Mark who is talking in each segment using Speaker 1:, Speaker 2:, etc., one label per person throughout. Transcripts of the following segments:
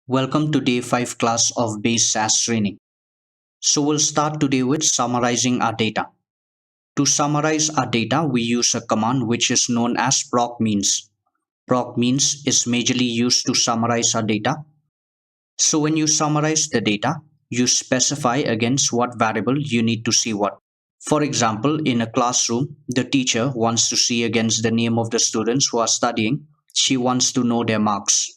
Speaker 1: Welcome to day 5 class of Base SAS training. So we'll start today with summarizing our data. To summarize our data, we use a command which is known as proc means. Proc means is majorly used to summarize our data. So when you summarize the data, you specify against what variable you need to see what. For example, in a classroom, the teacher wants to see against the name of the students who are studying. She wants to know their marks.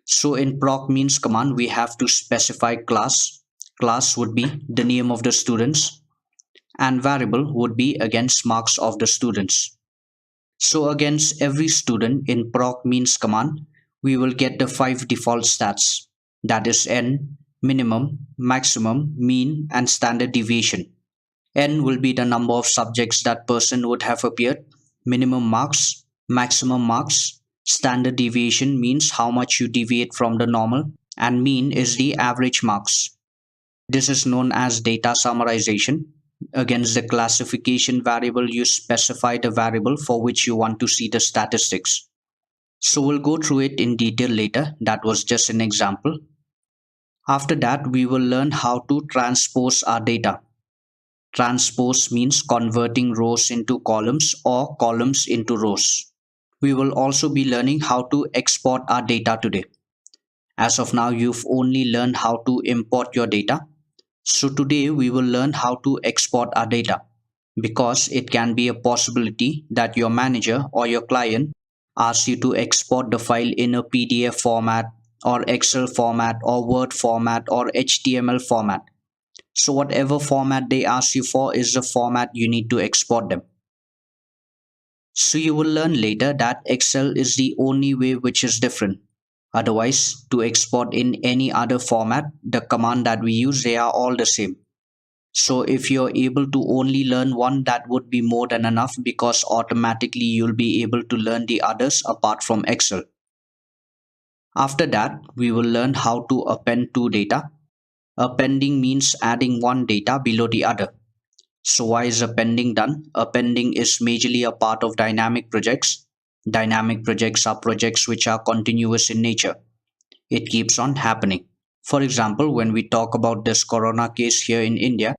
Speaker 1: So in proc means command, we have to specify class. Class would be the name of the students and variable would be against marks of the students. So against every student in proc means command, we will get the 5 default stats. That is n, minimum, maximum, mean and standard deviation. N will be the number of subjects that person would have appeared. Minimum marks, maximum marks, standard deviation means how much you deviate from the normal, and mean is the average marks. This is known as data summarization. Against the classification variable, you specify the variable for which you want to see the statistics. So we'll go through it in detail later. That was just an example. After that, we will learn how to transpose our data. Transpose means converting rows into columns or columns into rows. We will also be learning how to export our data today. As of now, you've only learned how to import your data. So today we will learn how to export our data because it can be a possibility that your manager or your client asks you to export the file in a PDF format or Excel format or Word format or HTML format. So whatever format they ask you for is the format you need to export them. So you will learn later that Excel is the only way which is different. Otherwise, to export in any other format, the command that we use, they are all the same. So if you're able to only learn one, that would be more than enough because automatically you'll be able to learn the others apart from Excel. After that, we will learn how to append two data. Appending means adding one data below the other. So why is appending done? Appending is majorly a part of dynamic projects. Dynamic projects are projects which are continuous in nature. It keeps on happening. For example, when we talk about this corona case here in India,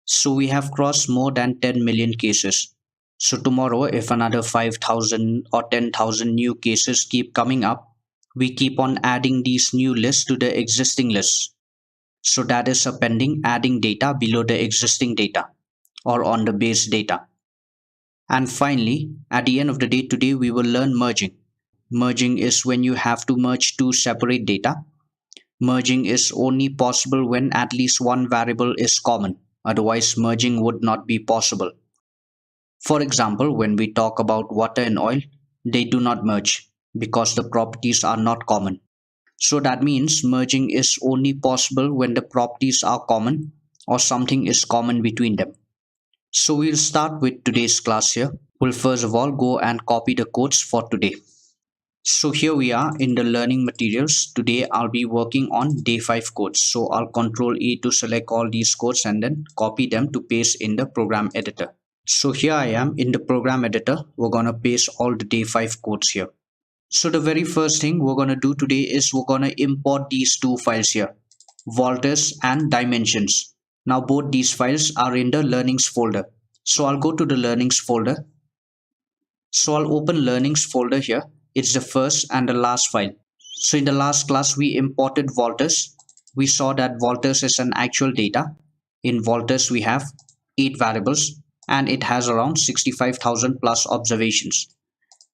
Speaker 1: so we have crossed more than 10 million cases. So tomorrow, if another 5,000 or 10,000 new cases keep coming up, we keep on adding these new lists to the existing lists. So that is appending, adding data below the existing data or on the base data. And finally, at the end of the day today, we will learn merging. Merging is when you have to merge two separate data. Merging is only possible when at least one variable is common. Otherwise, merging would not be possible. For example, when we talk about water and oil, they do not merge because the properties are not common. So that means merging is only possible when the properties are common or something is common between them. So we'll start with today's class here. We'll first of all go and copy the codes for today. So here we are in the learning materials. Today I'll be working on day 5 codes. So I'll control E to select all these codes and then copy them to paste in the program editor. So here I am in the program editor. We're going to paste all the day 5 codes here. So the very first thing we're going to do today is we're going to import these two files here, voltage and dimensions. Now both these files are in the learnings folder. So I'll go to the learnings folder. So I'll open learnings folder here. It's the first and the last file. So in the last class we imported voltage. We saw that voltage is an actual data. In voltage we have 8 variables and it has around 65,000 plus observations.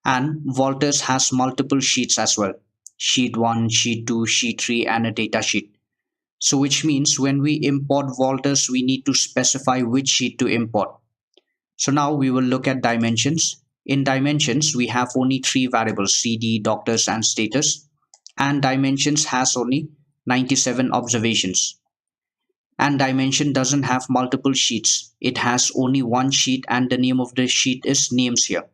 Speaker 1: And voltage has multiple sheets as well. Sheet 1, sheet 2, sheet 3 and a data sheet. So which means when we import voltage, we need to specify which sheet to import. So now we will look at dimensions. In dimensions, we have only 3 variables, CD, doctors and status. And dimensions has only 97 observations. And dimension doesn't have multiple sheets. It has only one sheet and the name of the sheet is names here.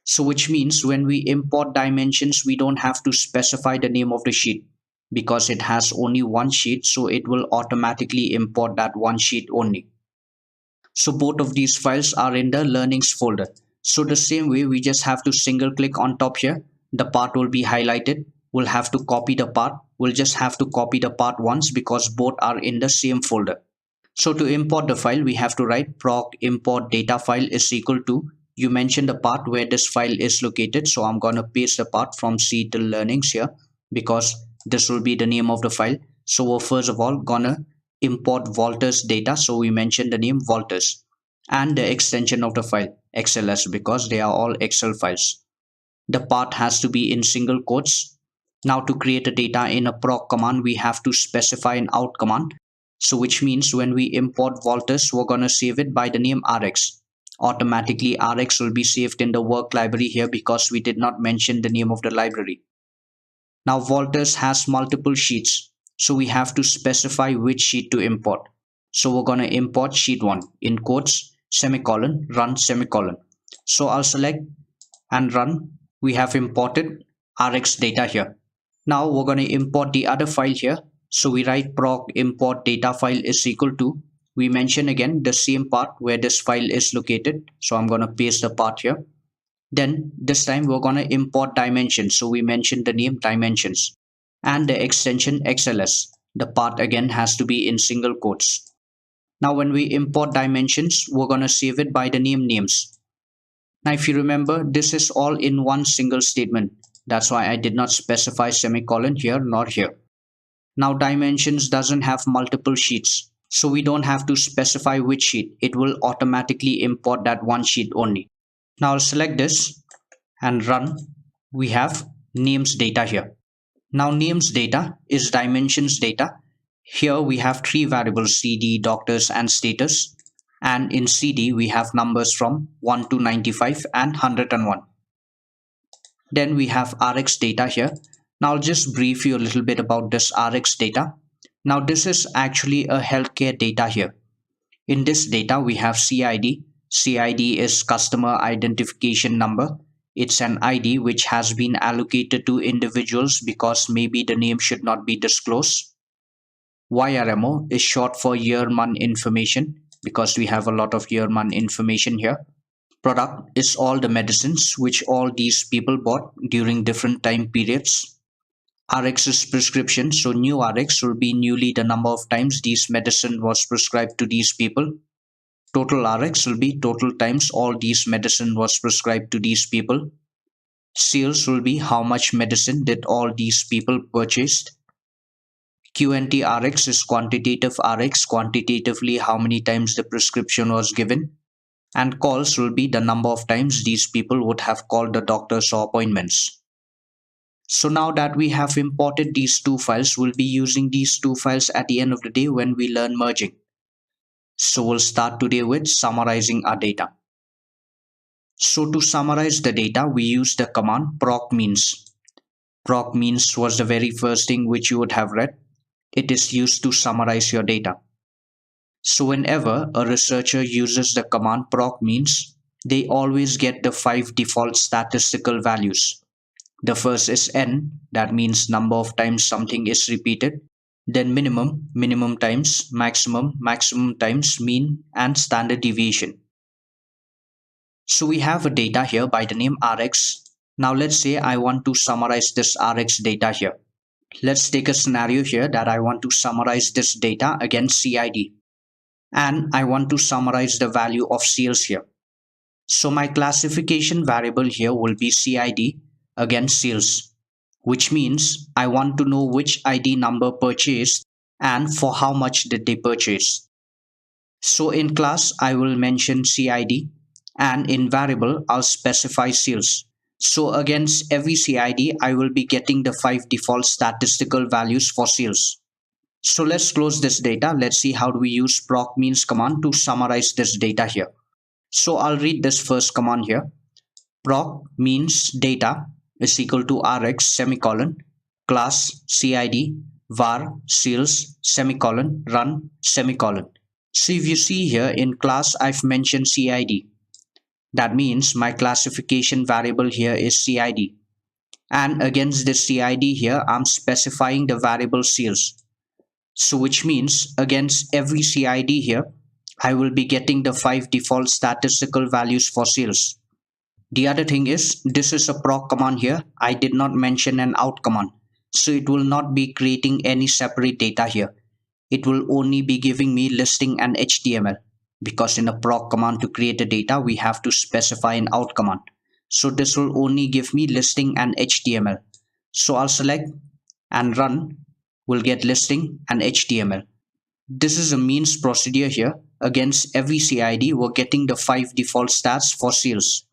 Speaker 1: So which means when we import dimensions, we don't have to specify the name of the sheet because it has only one sheet. So it will automatically import that one sheet only. So both of these files are in the learnings folder. So the same way, we just have to single click on top here. The part will be highlighted. We'll have to copy the part we'll just have to copy the path once because both are in the same folder. So to import the file, we have to write proc import data file is equal to, you mentioned the path where this file is located. So I'm going to paste the path from C till learnings here because this will be the name of the file. So we're first of all gonna import Walter's data. So we mentioned the name Walters and the extension of the file XLS because they are all Excel files. The path has to be in single quotes. Now to create a data in a proc command, we have to specify an out command. So which means when we import Walters, we're going to save it by the name Rx. Automatically Rx will be saved in the work library here because we did not mention the name of the library. Now Walters has multiple sheets. So we have to specify which sheet to import. So we're going to import sheet 1 in quotes, semicolon, run semicolon. So I'll select and run. We have imported Rx data here. Now we're going to import the other file here. So we write proc import data file is equal to, we mention again the same path where this file is located. So I'm going to paste the path here. Then this time we're going to import dimensions. So we mentioned the name dimensions and the extension XLS. The path again has to be in single quotes. Now when we import dimensions, we're going to save it by the name names. Now if you remember, this is all in one single statement. That's why I did not specify semicolon here nor here. Now dimensions doesn't have multiple sheets, so we don't have to specify which sheet. It will automatically import that one sheet only. Now I'll select this and run. We have names data here. Now names data is dimensions data. Here we have three variables, CD, doctors and status. And in CD we have numbers from 1 to 95 and 101. Then we have Rx data here. Now I'll just brief you a little bit about this Rx data. Now this is actually a healthcare data here. In this data we have CID. CID is customer identification number. It's an ID which has been allocated to individuals because maybe the name should not be disclosed. YRMO is short for year month information because we have a lot of year month information here. Product is all the medicines which all these people bought during different time periods. Rx is prescription, so new Rx will be newly the number of times these medicine was prescribed to these people. Total Rx will be total times all these medicine was prescribed to these people. Sales will be how much medicine did all these people purchased. QNT Rx is quantitative Rx, quantitatively how many times the prescription was given. And calls will be the number of times these people would have called the doctors or appointments. So now that we have imported these two files, we'll be using these two files at the end of the day when we learn merging. So we'll start today with summarizing our data. So to summarize the data, we use the command proc means. Proc means was the very first thing which you would have read. It is used to summarize your data. So whenever a researcher uses the command proc means, they always get the 5 default statistical values. The first is n, that means number of times something is repeated. Then minimum, minimum times, maximum, maximum times, mean and standard deviation. So we have a data here by the name Rx. Now let's say I want to summarize this Rx data here. Let's take a scenario here that I want to summarize this data against CID. And I want to summarize the value of sales here. So my classification variable here will be CID against sales, which means I want to know which ID number purchased and for how much did they purchase. So in class I will mention CID and in variable I'll specify sales. So against every CID I will be getting the 5 default statistical values for sales. So let's close this data. Let's see how do we use proc means command to summarize this data here. So I'll read this first command here. Proc means data is equal to Rx semicolon class CID var sales semicolon run semicolon. So if you see here in class I've mentioned CID. That means my classification variable here is CID. And against this CID here I'm specifying the variable sales. So which means against every CID here I will be getting the 5 default statistical values for sales. The other thing is this is a proc command here. I did not mention an out command. So it will not be creating any separate data here. It will only be giving me listing and HTML, because in a proc command to create a data, we have to specify an out command. So this will only give me listing and HTML. So I'll select and run, will get listing and HTML. This is a means procedure here. Against every CID, we're getting the 5 default stats for sales,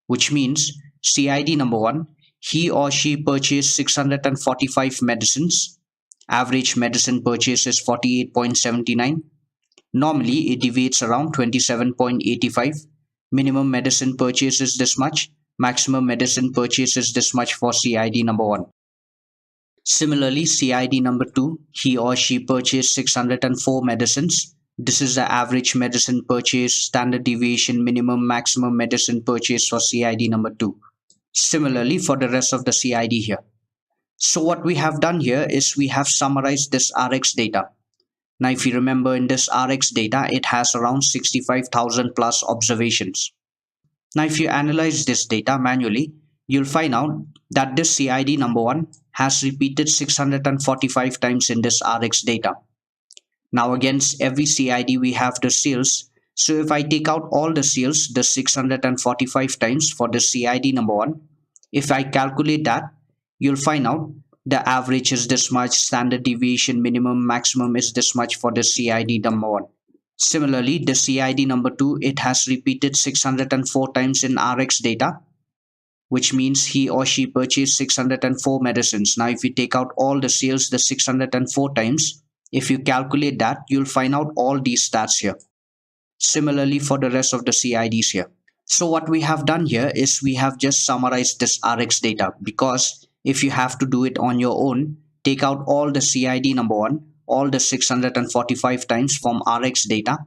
Speaker 1: which means CID number 1, he or she purchased 645 medicines. Average medicine purchase is 48.79. Normally, it deviates around 27.85. Minimum medicine purchase is this much. Maximum medicine purchase is this much for CID number 1. Similarly, CID number 2, he or she purchased 604 medicines. This is the average medicine purchase, standard deviation, minimum, maximum medicine purchase for CID number 2. Similarly, for the rest of the CID here. So what we have done here is we have summarized this RX data. Now, if you remember, in this RX data, it has around 65,000 plus observations. Now, if you analyze this data manually, you'll find out that this CID number 1 has repeated 645 times in this RX data. Now, against every CID, we have the sales. So if I take out all the sales, the 645 times for the CID number 1, if I calculate that, you'll find out the average is this much, standard deviation, minimum, maximum is this much for the CID number 1. Similarly, the CID number 2, it has repeated 604 times in RX data, which means he or she purchased 604 medicines. Now, if you take out all the sales, the 604 times, if you calculate that, you'll find out all these stats here. Similarly, for the rest of the CIDs here. So what we have done here is we have just summarized this RX data, because if you have to do it on your own, take out all the CID number 1, all the 645 times from RX data,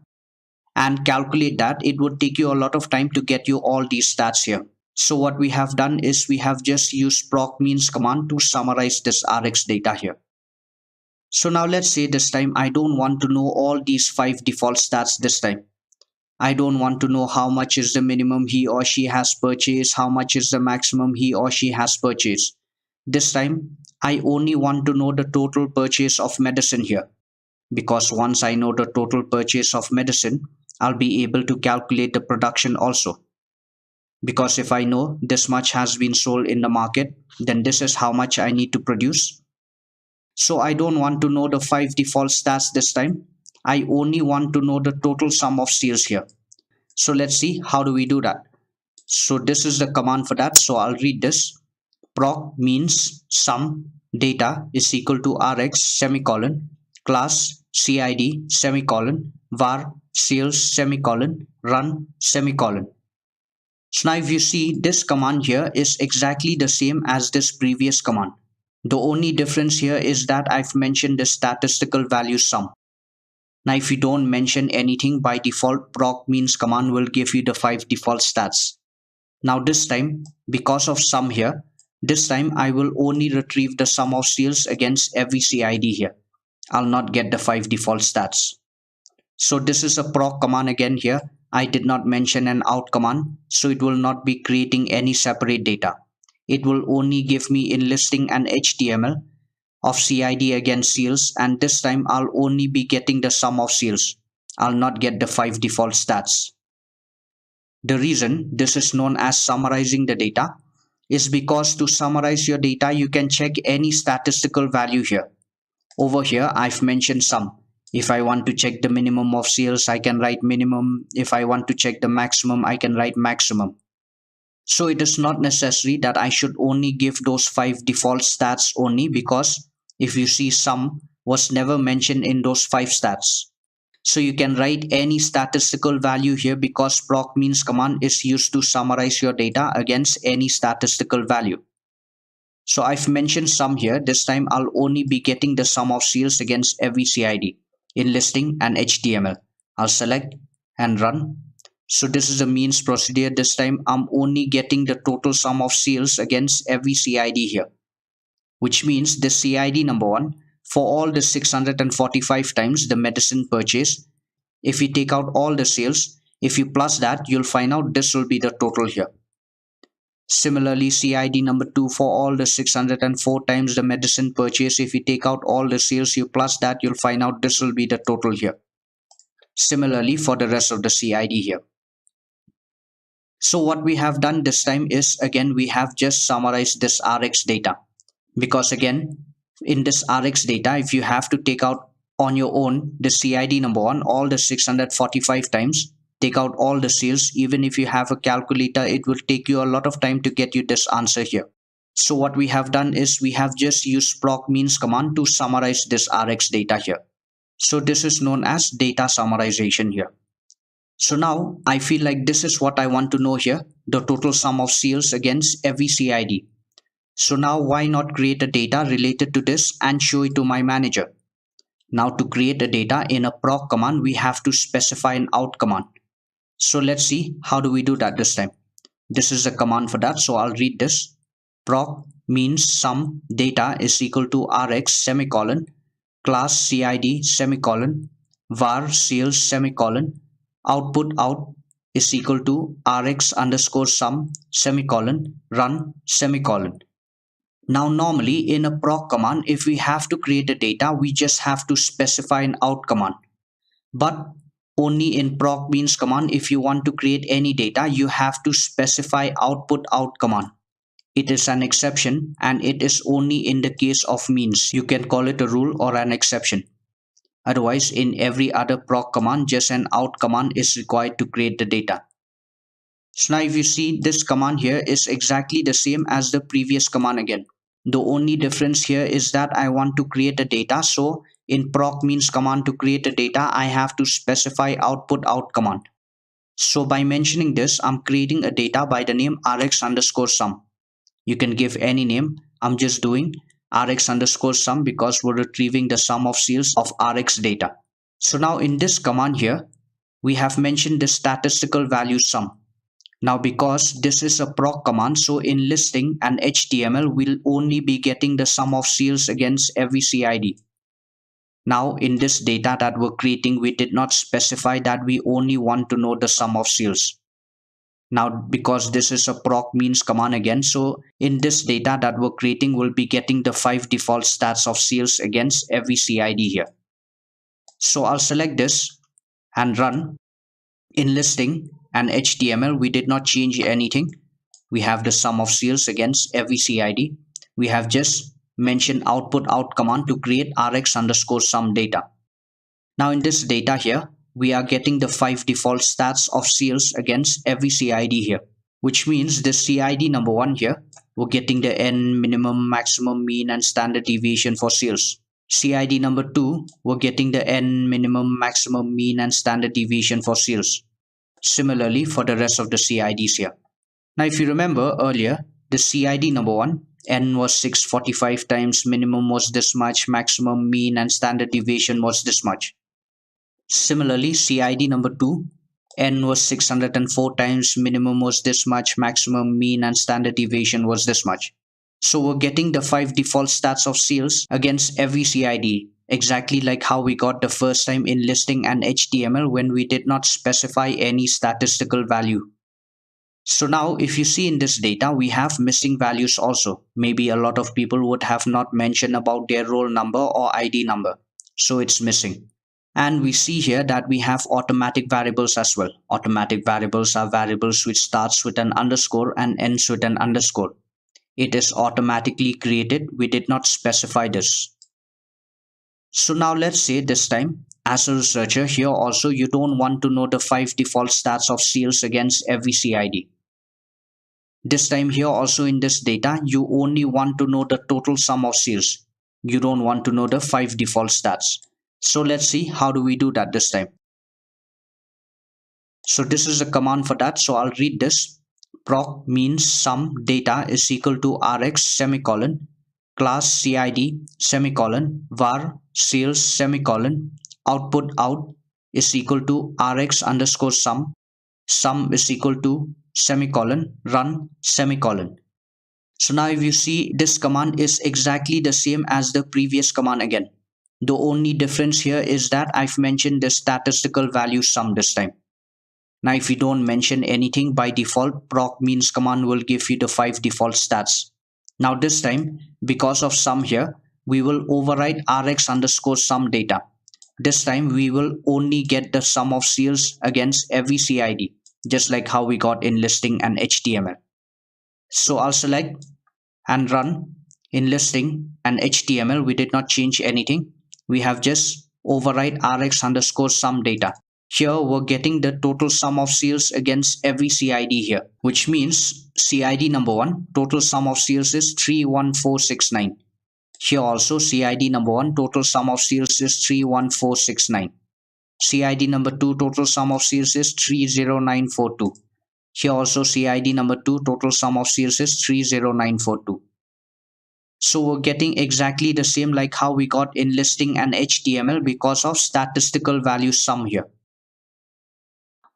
Speaker 1: and calculate that, it would take you a lot of time to get you all these stats here. So what we have done is we have just used proc means command to summarize this RX data here. So now let's say this time I don't want to know all these 5 default stats this time. I don't want to know how much is the minimum he or she has purchased, how much is the maximum he or she has purchased. This time I only want to know the total purchase of medicine here, because once I know the total purchase of medicine, I'll be able to calculate the production also. Because if I know this much has been sold in the market, then this is how much I need to produce. So I don't want to know the 5 default stats this time. I only want to know the total sum of sales here. So let's see how do we do that. So this is the command for that. So I'll read this. Proc means sum data is equal to rx semicolon class CID semicolon var sales semicolon run semicolon. So now if you see, this command here is exactly the same as this previous command. The only difference here is that I've mentioned the statistical value sum. Now if you don't mention anything, by default proc means command will give you the 5 default stats. Now this time, because of sum here, this time I will only retrieve the sum of sales against every CID here. I'll not get the 5 default stats. So this is a proc command again here. I did not mention an out command, so it will not be creating any separate data. It will only give me in listing an HTML of CID against sales, and this time I'll only be getting the sum of sales. I'll not get the 5 default stats. The reason this is known as summarizing the data is because to summarize your data, you can check any statistical value here. Over here, I've mentioned sum. If I want to check the minimum of sales, I can write minimum. If I want to check the maximum, I can write maximum. So it is not necessary that I should only give those 5 default stats only, because if you see, sum was never mentioned in those 5 stats. So you can write any statistical value here, because proc means command is used to summarize your data against any statistical value. So I've mentioned sum here. This time I'll only be getting the sum of sales against every CID in listing and HTML. I'll select and run. So this is a means procedure. This time I'm only getting the total sum of sales against every CID here, which means the CID number 1 for all the 645 times the medicine purchase. If you take out all the sales, if you plus that, you'll find out this will be the total here. Similarly, CID number 2 for all the 604 times the medicine purchase. If you take out all the sales, you plus that, you'll find out this will be the total here. Similarly, for the rest of the CID here. So what we have done this time is, again, we have just summarized this RX data, because again, in this RX data, if you have to take out on your own the CID number 1 all the 645 times, take out all the sales, even if you have a calculator, it will take you a lot of time to get you this answer here. So what we have done is we have just used proc means command to summarize this RX data here. So this is known as data summarization here. So now I feel like this is what I want to know here, the total sum of sales against every CID. So now why not create a data related to this and show it to my manager? Now to create a data in a proc command, we have to specify an out command. So let's see how do we do that this time. This is a command for that. So I'll read this. Proc means sum data is equal to rx semicolon class CID semicolon var sales semicolon output out is equal to rx underscore sum semicolon run semicolon. Now normally in a proc command, if we have to create a data, we just have to specify an out command. But only in proc means command, if you want to create any data, you have to specify output out command. It is an exception and it is only in the case of means. You can call it a rule or an exception. Otherwise, in every other proc command, just an out command is required to create the data. So now if you see, this command here is exactly the same as the previous command again. The only difference here is that I want to create a data. So in proc means command, to create a data, I have to specify output out command. So by mentioning this, I'm creating a data by the name rx underscore sum. You can give any name. I'm just doing rx underscore sum because we're retrieving the sum of sales of rx data. So now in this command here, we have mentioned the statistical value sum. Now because this is a proc command, so in listing and HTML, we'll only be getting the sum of sales against every CID. Now in this data that we're creating, we did not specify that we only want to know the sum of sales. Now because this is a proc means command again, so in this data that we're creating, we'll be getting the 5 default stats of sales against every CID here. So I'll select this and run. In listing and HTML, we did not change anything. We have the sum of sales against every CID. We have just mentioned output out command to create rx underscore sum data. Now in this data here, we are getting the 5 default stats of sales against every CID here, which means the CID number 1 here, we're getting the n, minimum, maximum, mean and standard deviation for sales. CID number 2, we're getting the n, minimum, maximum, mean and standard deviation for sales. Similarly for the rest of the CIDs here. Now if you remember earlier, the CID number 1, n was 645 times, minimum was this much, maximum, mean and standard deviation was this much. Similarly, CID number 2, n was 604 times, minimum was this much, maximum, mean and standard deviation was this much. So we're getting the 5 default stats of sales against every CID, exactly like how we got the first time in listing and HTML when we did not specify any statistical value. So now if you see in this data, we have missing values also. Maybe a lot of people would have not mentioned about their roll number or ID number. So it's missing. And we see here that we have automatic variables as well. Automatic variables are variables which starts with an underscore and ends with an underscore. It is automatically created. We did not specify this. So now let's say this time, as a researcher here also, you don't want to know the 5 default stats of sales against every CID. This time here also in this data, you only want to know the total sum of sales. You don't want to know the 5 default stats. So let's see how do we do that this time. So this is a command for that. So I'll read this. Proc means sum data is equal to rx semicolon class CID semicolon var sales semicolon output out is equal to rx underscore sum is equal to semicolon run semicolon. So now if you see, this command is exactly the same as the previous command again. The only difference here is that I've mentioned the statistical value sum this time. Now, if you don't mention anything by default, proc means command will give you the 5 default stats. Now this time, because of sum here, we will override rx underscore sum data. This time we will only get the sum of seals against every CID, just like how we got in listing and HTML. So I'll select and run in listing and HTML. We did not change anything. We have just override rx underscore sum data. Here we're getting the total sum of seals against every CID here, which means CID number 1, total sum of seals is 31469. Here also CID number 1, total sum of seals is 31469. CID number 2, total sum of seals is 30942. Here also CID number 2, total sum of seals is 30942. So we're getting exactly the same like how we got in listing and HTML because of statistical value sum here.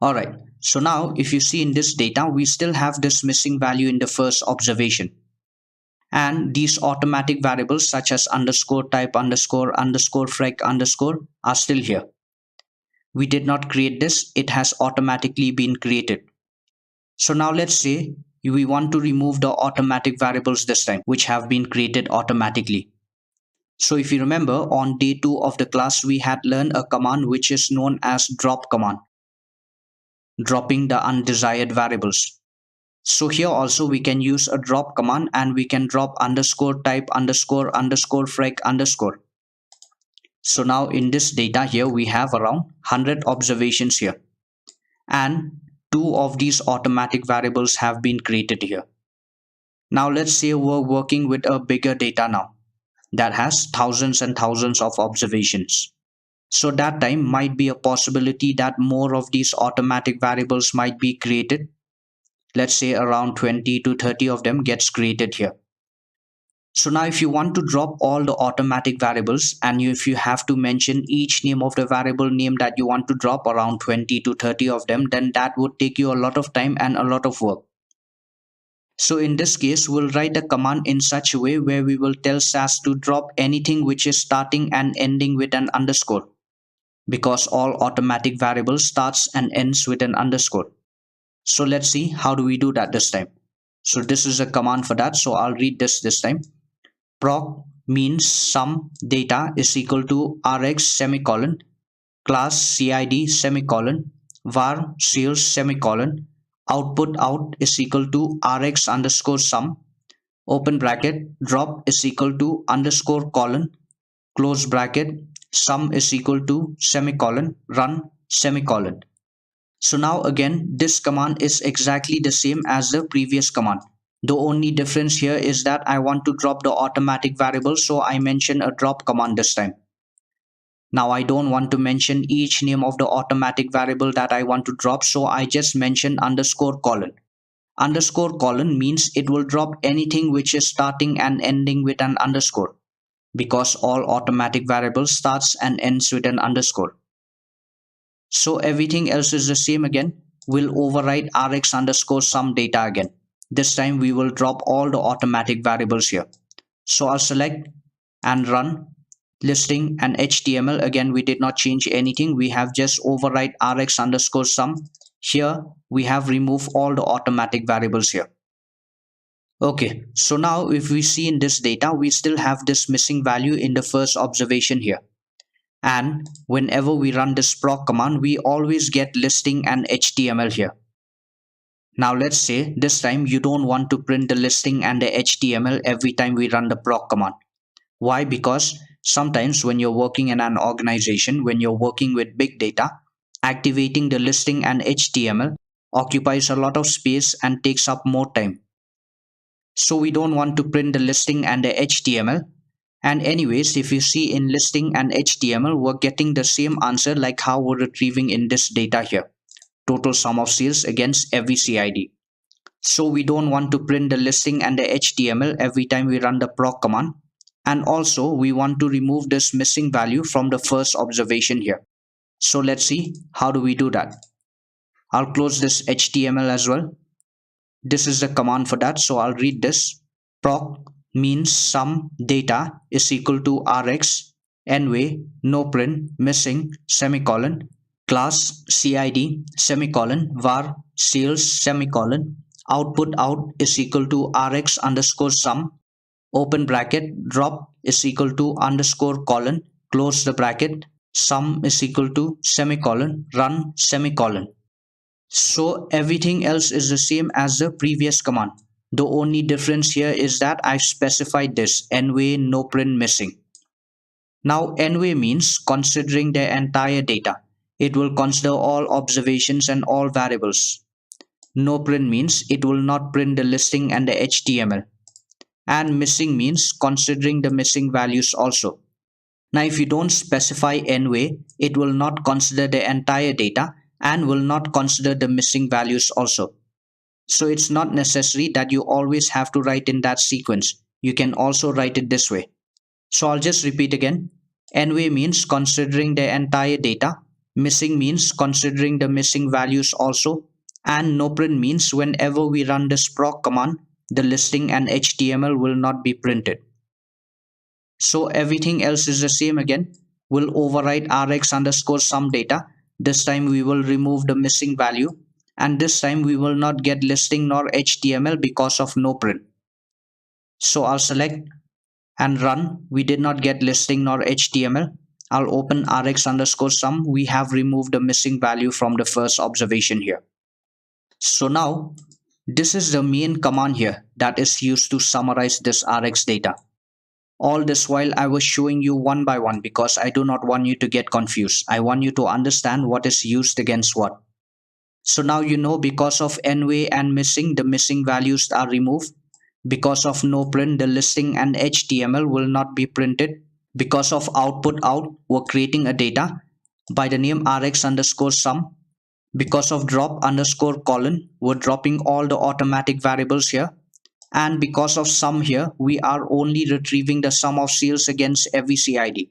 Speaker 1: Alright, so now if you see in this data, we still have this missing value in the first observation. And these automatic variables such as underscore, type underscore, underscore, frec underscore are still here. We did not create this, it has automatically been created. So now let's say we want to remove the automatic variables this time, which have been created automatically. So if you remember, on day 2 of the class, we had learned a command which is known as drop command, dropping the undesired variables. So here also we can use a drop command and we can drop underscore, type underscore, underscore, frec underscore. So now in this data here, we have around 100 observations here. And 2 of these automatic variables have been created here. Now let's say we're working with a bigger data now that has thousands and thousands of observations. So that time might be a possibility that more of these automatic variables might be created. Let's say around 20 to 30 of them gets created here. So now if you want to drop all the automatic variables and if you have to mention each name of the variable name that you want to drop, around 20 to 30 of them, then that would take you a lot of time and a lot of work. So in this case, we'll write a command in such a way where we will tell SAS to drop anything which is starting and ending with an underscore, because all automatic variables starts and ends with an underscore. So let's see how do we do that this time. So this is a command for that. So I'll read this time. Proc means sum data is equal to rx semicolon class CID semicolon var seals semicolon output out is equal to rx underscore sum open bracket drop is equal to underscore colon close bracket sum is equal to semicolon run semicolon. So now again this command is exactly the same as the previous command. The only difference here is that I want to drop the automatic variable, so I mention a drop command this time. Now I don't want to mention each name of the automatic variable that I want to drop, so I just mention underscore colon. Underscore colon means it will drop anything which is starting and ending with an underscore, because all automatic variables starts and ends with an underscore. So everything else is the same again. We'll override rx underscore sum data again. This time we will drop all the automatic variables here. So I'll select and run listing and HTML. Again, we did not change anything. We have just override rx underscore sum. Here we have removed all the automatic variables here. Okay, so now if we see in this data, we still have this missing value in the first observation here. And whenever we run this proc command, we always get listing and HTML here. Now let's say this time you don't want to print the listing and the HTML every time we run the proc command. Why? Because sometimes when you're working in an organization, when you're working with big data, activating the listing and HTML occupies a lot of space and takes up more time. So we don't want to print the listing and the HTML. And anyways, if you see in listing and HTML, we're getting the same answer like how we're retrieving in this data here. Total sum of sales against every CID. So we don't want to print the listing and the HTML every time we run the proc command. And also we want to remove this missing value from the first observation here. So let's see how do we do that. I'll close this HTML as well. This is the command for that. So I'll read this. Proc means sum data is equal to rx anyway no print missing semicolon class CID semicolon var sales semicolon output out is equal to rx underscore sum open bracket drop is equal to underscore colon close the bracket sum is equal to semicolon run semicolon. So everything else is the same as the previous command. The only difference here is that I specified this NWA no print missing. Now NWA means considering the entire data. It will consider all observations and all variables. No print means it will not print the listing and the HTML. And missing means considering the missing values also. Now if you don't specify NWA, it will not consider the entire data and will not consider the missing values also. So it's not necessary that you always have to write in that sequence. You can also write it this way. So I'll just repeat again. NWA means considering the entire data. Missing means considering the missing values also. And no print means whenever we run this proc command, the listing and HTML will not be printed. So everything else is the same again. We'll overwrite rx underscore sum data. This time we will remove the missing value. And this time we will not get listing nor HTML because of no print. So I'll select and run. We did not get listing nor HTML. I'll open rx underscore sum. We have removed the missing value from the first observation here. So now this is the main command here that is used to summarize this rx data. All this while I was showing you one by one because I do not want you to get confused. I want you to understand what is used against what. So now you know because of NWA and missing, the missing values are removed. Because of no print, the listing and HTML will not be printed. Because of output out, we're creating a data by the name rx underscore sum. Because of drop underscore colon, we're dropping all the automatic variables here. And because of sum here, we are only retrieving the sum of sales against every CID.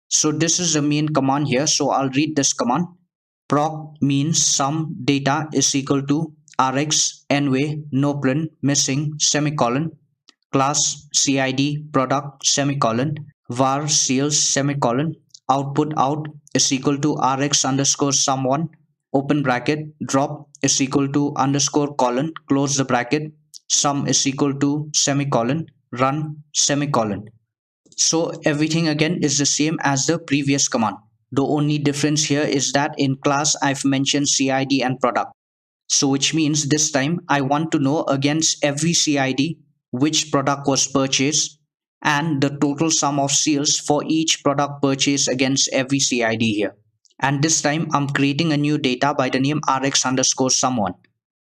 Speaker 1: So this is the main command here. So I'll read this command. Proc means sum data is equal to rx NWA no print missing semicolon class CID product semicolon var sales semicolon output out is equal to rx underscore sum1 open bracket drop is equal to underscore colon close the bracket sum is equal to semicolon run semicolon. So everything again is the same as the previous command. The only difference here is that in class I've mentioned CID and product. So which means this time I want to know against every CID which product was purchased and the total sum of sales for each product purchased against every CID here. And this time I'm creating a new data by the name rx underscore sum1.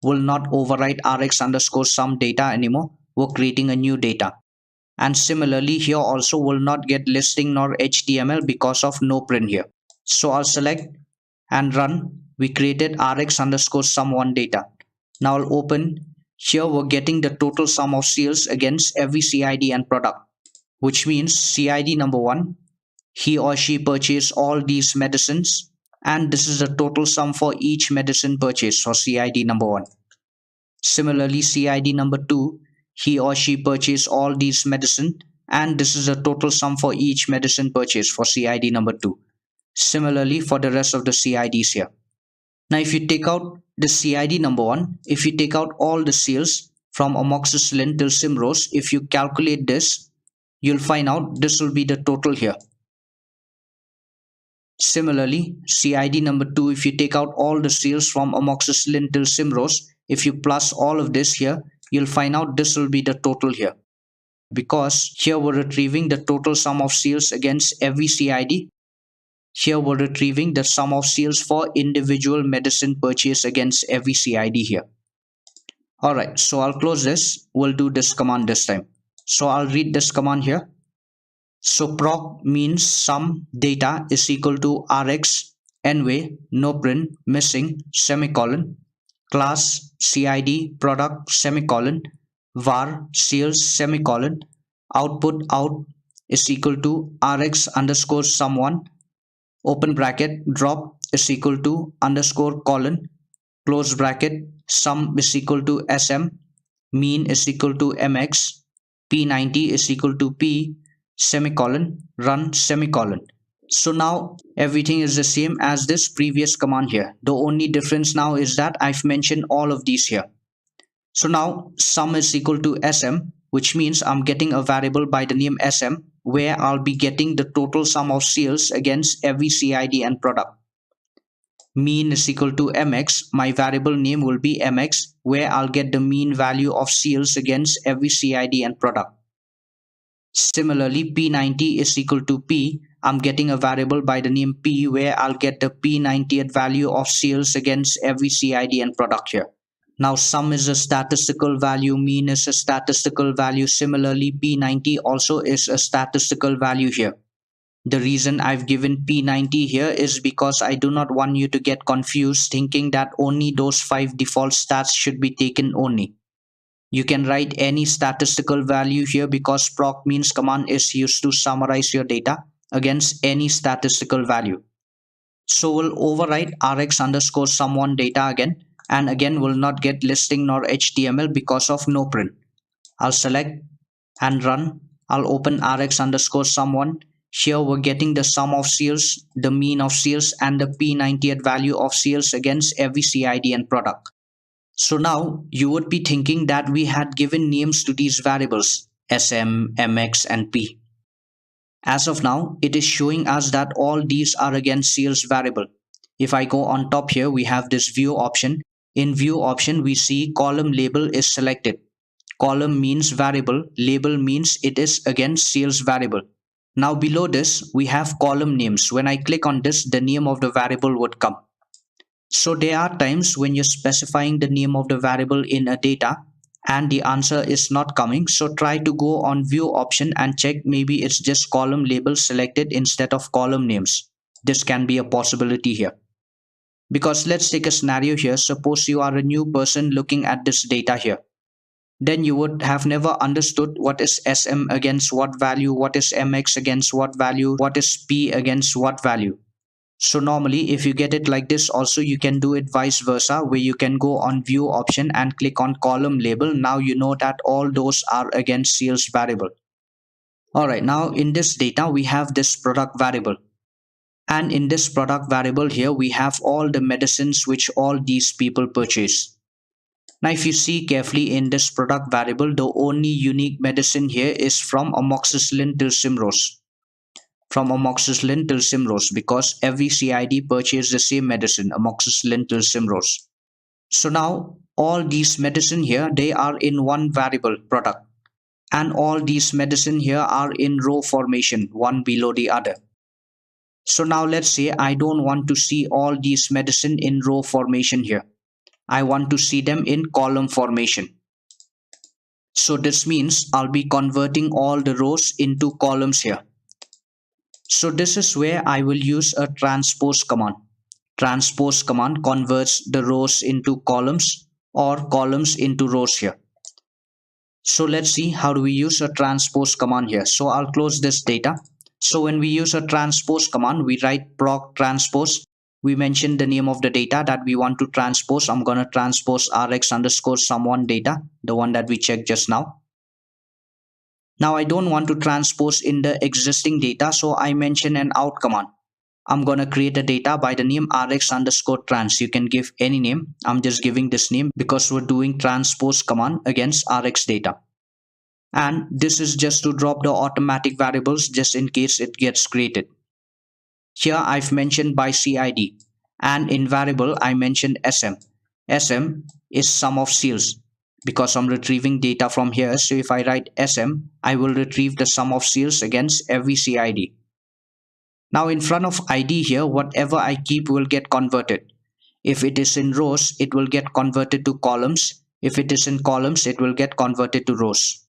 Speaker 1: Will not overwrite rx underscore sum data anymore. We're creating a new data. And similarly here also will not get listing nor HTML because of no print here. So I'll select and run. We created rx underscore sum1 data. Now I'll open. Here we're getting the total sum of sales against every CID and product, which means CID number 1, he or she purchased all these medicines, and this is the total sum for each medicine purchased for CID number 1. Similarly, CID number 2, he or she purchased all these medicine, and this is the total sum for each medicine purchased for CID number 2. Similarly for the rest of the CIDs here. Now if you take out the CID number 1, if you take out all the sales from amoxicillin till Simrose, if you calculate this, you'll find out this will be the total here. Similarly, CID number 2, if you take out all the sales from amoxicillin till Simrose, if you plus all of this here, you'll find out this will be the total here. Because here we're retrieving the total sum of sales against every CID. Here we're retrieving the sum of sales for individual medicine purchase against every CID here. Alright, so I'll close this. We'll do this command this time. So I'll read this command here. So proc means sum data is equal to rx NWA no print missing semicolon class CID product semicolon var sales semicolon output out is equal to rx underscore sum1 open bracket drop is equal to underscore colon close bracket sum is equal to sm mean is equal to mx p90 is equal to p semicolon run semicolon. So now everything is the same as this previous command here. The only difference now is that I've mentioned all of these here. So now sum is equal to sm, which means I'm getting a variable by the name sm where I'll be getting the total sum of sales against every CID and product. Mean is equal to mx, my variable name will be mx where I'll get the mean value of sales against every CID and product. Similarly, P90 is equal to P. I'm getting a variable by the name P where I'll get the P90th value of sales against every CID and product here. Now sum is a statistical value, mean is a statistical value. Similarly, P90 also is a statistical value here. The reason I've given P90 here is because I do not want you to get confused thinking that only those 5 default stats should be taken only. You can write any statistical value here because proc means command is used to summarize your data against any statistical value. So we'll overwrite rx underscore sum1 data again, and again will not get listing nor HTML because of no print. I'll select and run. I'll open rx underscore sum1. Here we're getting the sum of sales, the mean of sales, and the P90th value of sales against every CID and product. So now you would be thinking that we had given names to these variables sm, mx, and p. As of now, it is showing us that all these are again sales variable. If I go on top here, we have this view option. In view option, we see column label is selected. Column means variable, label means it is again sales variable. Now below this, we have column names. When I click on this, the name of the variable would come. So there are times when you're specifying the name of the variable in a data and the answer is not coming. So try to go on view option and check maybe it's just column label selected instead of column names. This can be a possibility here. Because let's take a scenario here. Suppose you are a new person looking at this data here. Then you would have never understood what is SM against what value, what is MX against what value, what is P against what value. So normally if you get it like this also, you can do it vice versa where you can go on view option and click on column label. Now you know that all those are against sales variable. Alright, now in this data we have this product variable. And in this product variable here we have all the medicines which all these people purchase. Now if you see carefully in this product variable, the only unique medicine here is from amoxicillin till Simrose. From amoxicillin till Simrose because every CID purchased the same medicine, amoxicillin till Simrose. So now all these medicine here, they are in one variable product, and all these medicine here are in row formation, one below the other. So now let's say I don't want to see all these medicine in row formation here. I want to see them in column formation. So this means I'll be converting all the rows into columns here. So this is where I will use a transpose command. Transpose command converts the rows into columns or columns into rows here. So let's see how do we use a transpose command here. So I'll close this data. So when we use a transpose command, we write proc transpose. We mention the name of the data that we want to transpose. I'm going to transpose rx underscore sum1 data, the one that we checked just now. Now I don't want to transpose in the existing data, so I mention an out command. I'm going to create a data by the name rx underscore trans. You can give any name. I'm just giving this name because we're doing transpose command against rx data. And this is just to drop the automatic variables just in case it gets created. Here I've mentioned by CID, and in variable I mentioned SM. SM is sum of sales because I'm retrieving data from here. So if I write SM, I will retrieve the sum of sales against every CID. Now in front of ID here, whatever I keep will get converted. If it is in rows, it will get converted to columns. If it is in columns, it will get converted to rows.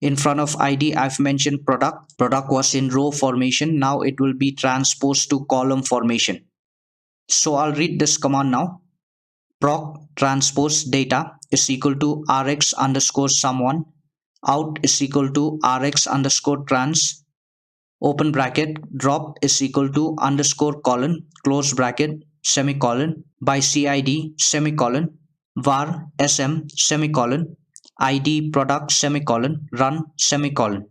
Speaker 1: In front of ID, I've mentioned product. Product was in row formation. Now it will be transposed to column formation. So I'll read this command now. Proc transpose data is equal to rx underscore sum1. Out is equal to rx underscore trans. Open bracket, drop is equal to underscore colon, close bracket, semicolon, by CID, semicolon, var sm, semicolon, ID product, semicolon, run, semicolon.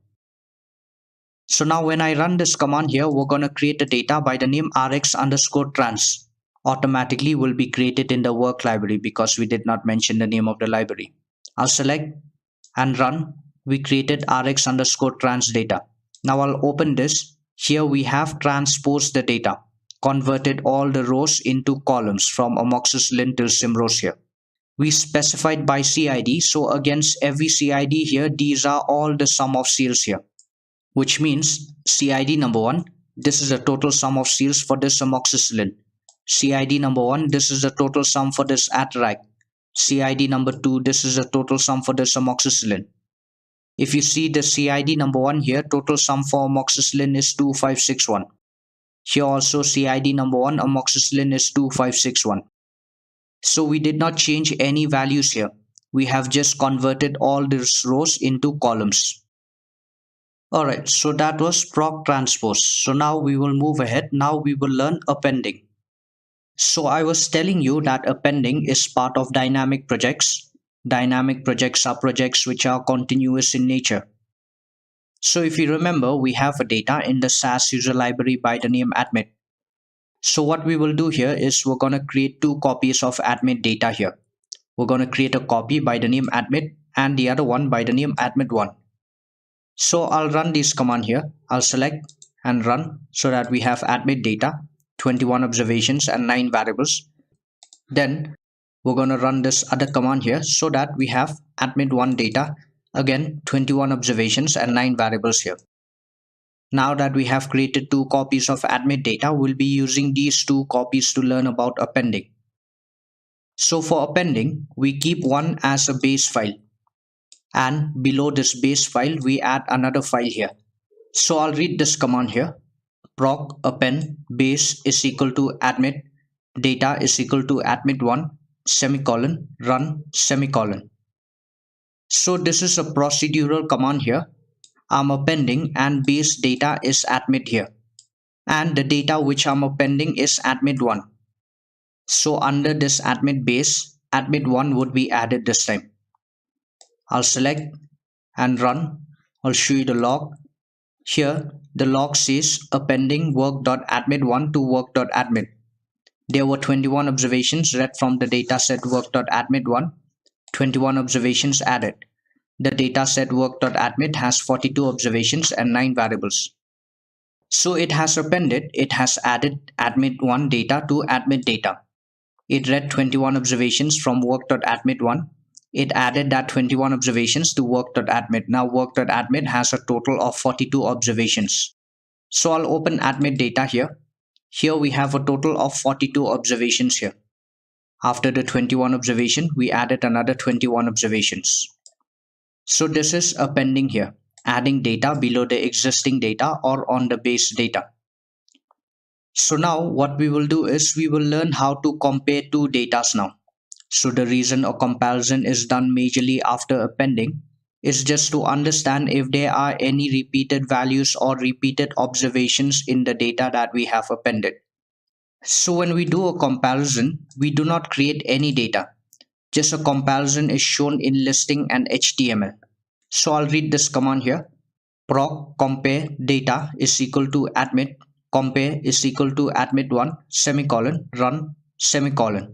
Speaker 1: So now when I run this command here, we're going to create a data by the name rx underscore trans. Automatically will be created in the work library because we did not mention the name of the library. I'll select and run. We created rx underscore trans data. Now I'll open this. Here we have transposed the data, converted all the rows into columns from amoxicillin till Simrose here. We specified by CID, so against every CID here, these are all the sum of seals here, which means CID number 1, this is the total sum of seals for this amoxicillin. CID number 1, this is the total sum for this atarac. CID number 2, this is the total sum for this amoxicillin. If you see the CID number 1 here, total sum for amoxicillin is 2561. Here also CID number 1, amoxicillin is 2561. So we did not change any values here. We have just converted all these rows into columns. Alright, so that was proc transpose. So now we will move ahead. Now we will learn appending. So I was telling you that appending is part of dynamic projects. Dynamic projects are projects which are continuous in nature. So if you remember, we have a data in the SAS user library by the name admit. So what we will do here is we're going to create two copies of admit data here. We're going to create a copy by the name admit and the other one by the name admit1. So I'll run this command here. I'll select and run so that we have admit data, 21 observations and 9 variables. Then we're going to run this other command here so that we have admit1 data, again 21 observations and 9 variables here. Now that we have created two copies of admit data, we'll be using these two copies to learn about appending. So for appending, we keep one as a base file, and below this base file we add another file here. So I'll read this command here. Proc append base is equal to admit data is equal to admit1 semicolon run semicolon. So this is a procedural command here. I'm appending and base data is admit here, and the data which I'm appending is admit1. So under this admit base, admit1 would be added this time. I'll select and run. I'll show you the log. Here the log says appending work.admit1 to work.admit. There were 21 observations read from the dataset work.admit1, 21 observations added. The dataset work.admit has 42 observations and 9 variables. So it has appended, it has added admit1 data to admit data. It read 21 observations from work.admit1. It added that 21 observations to work.admit. Now work.admit has a total of 42 observations. So I'll open admit data here. Here we have a total of 42 observations here. After the 21 observation, we added another 21 observations. So this is appending here, adding data below the existing data or on the base data. So now what we will do is we will learn how to compare two datas now. So the reason a comparison is done majorly after appending is just to understand if there are any repeated values or repeated observations in the data that we have appended. So when we do a comparison, we do not create any data. Just a comparison is shown in listing and HTML. So I'll read this command here. Proc compare data is equal to admit compare is equal to admit1 semicolon run semicolon.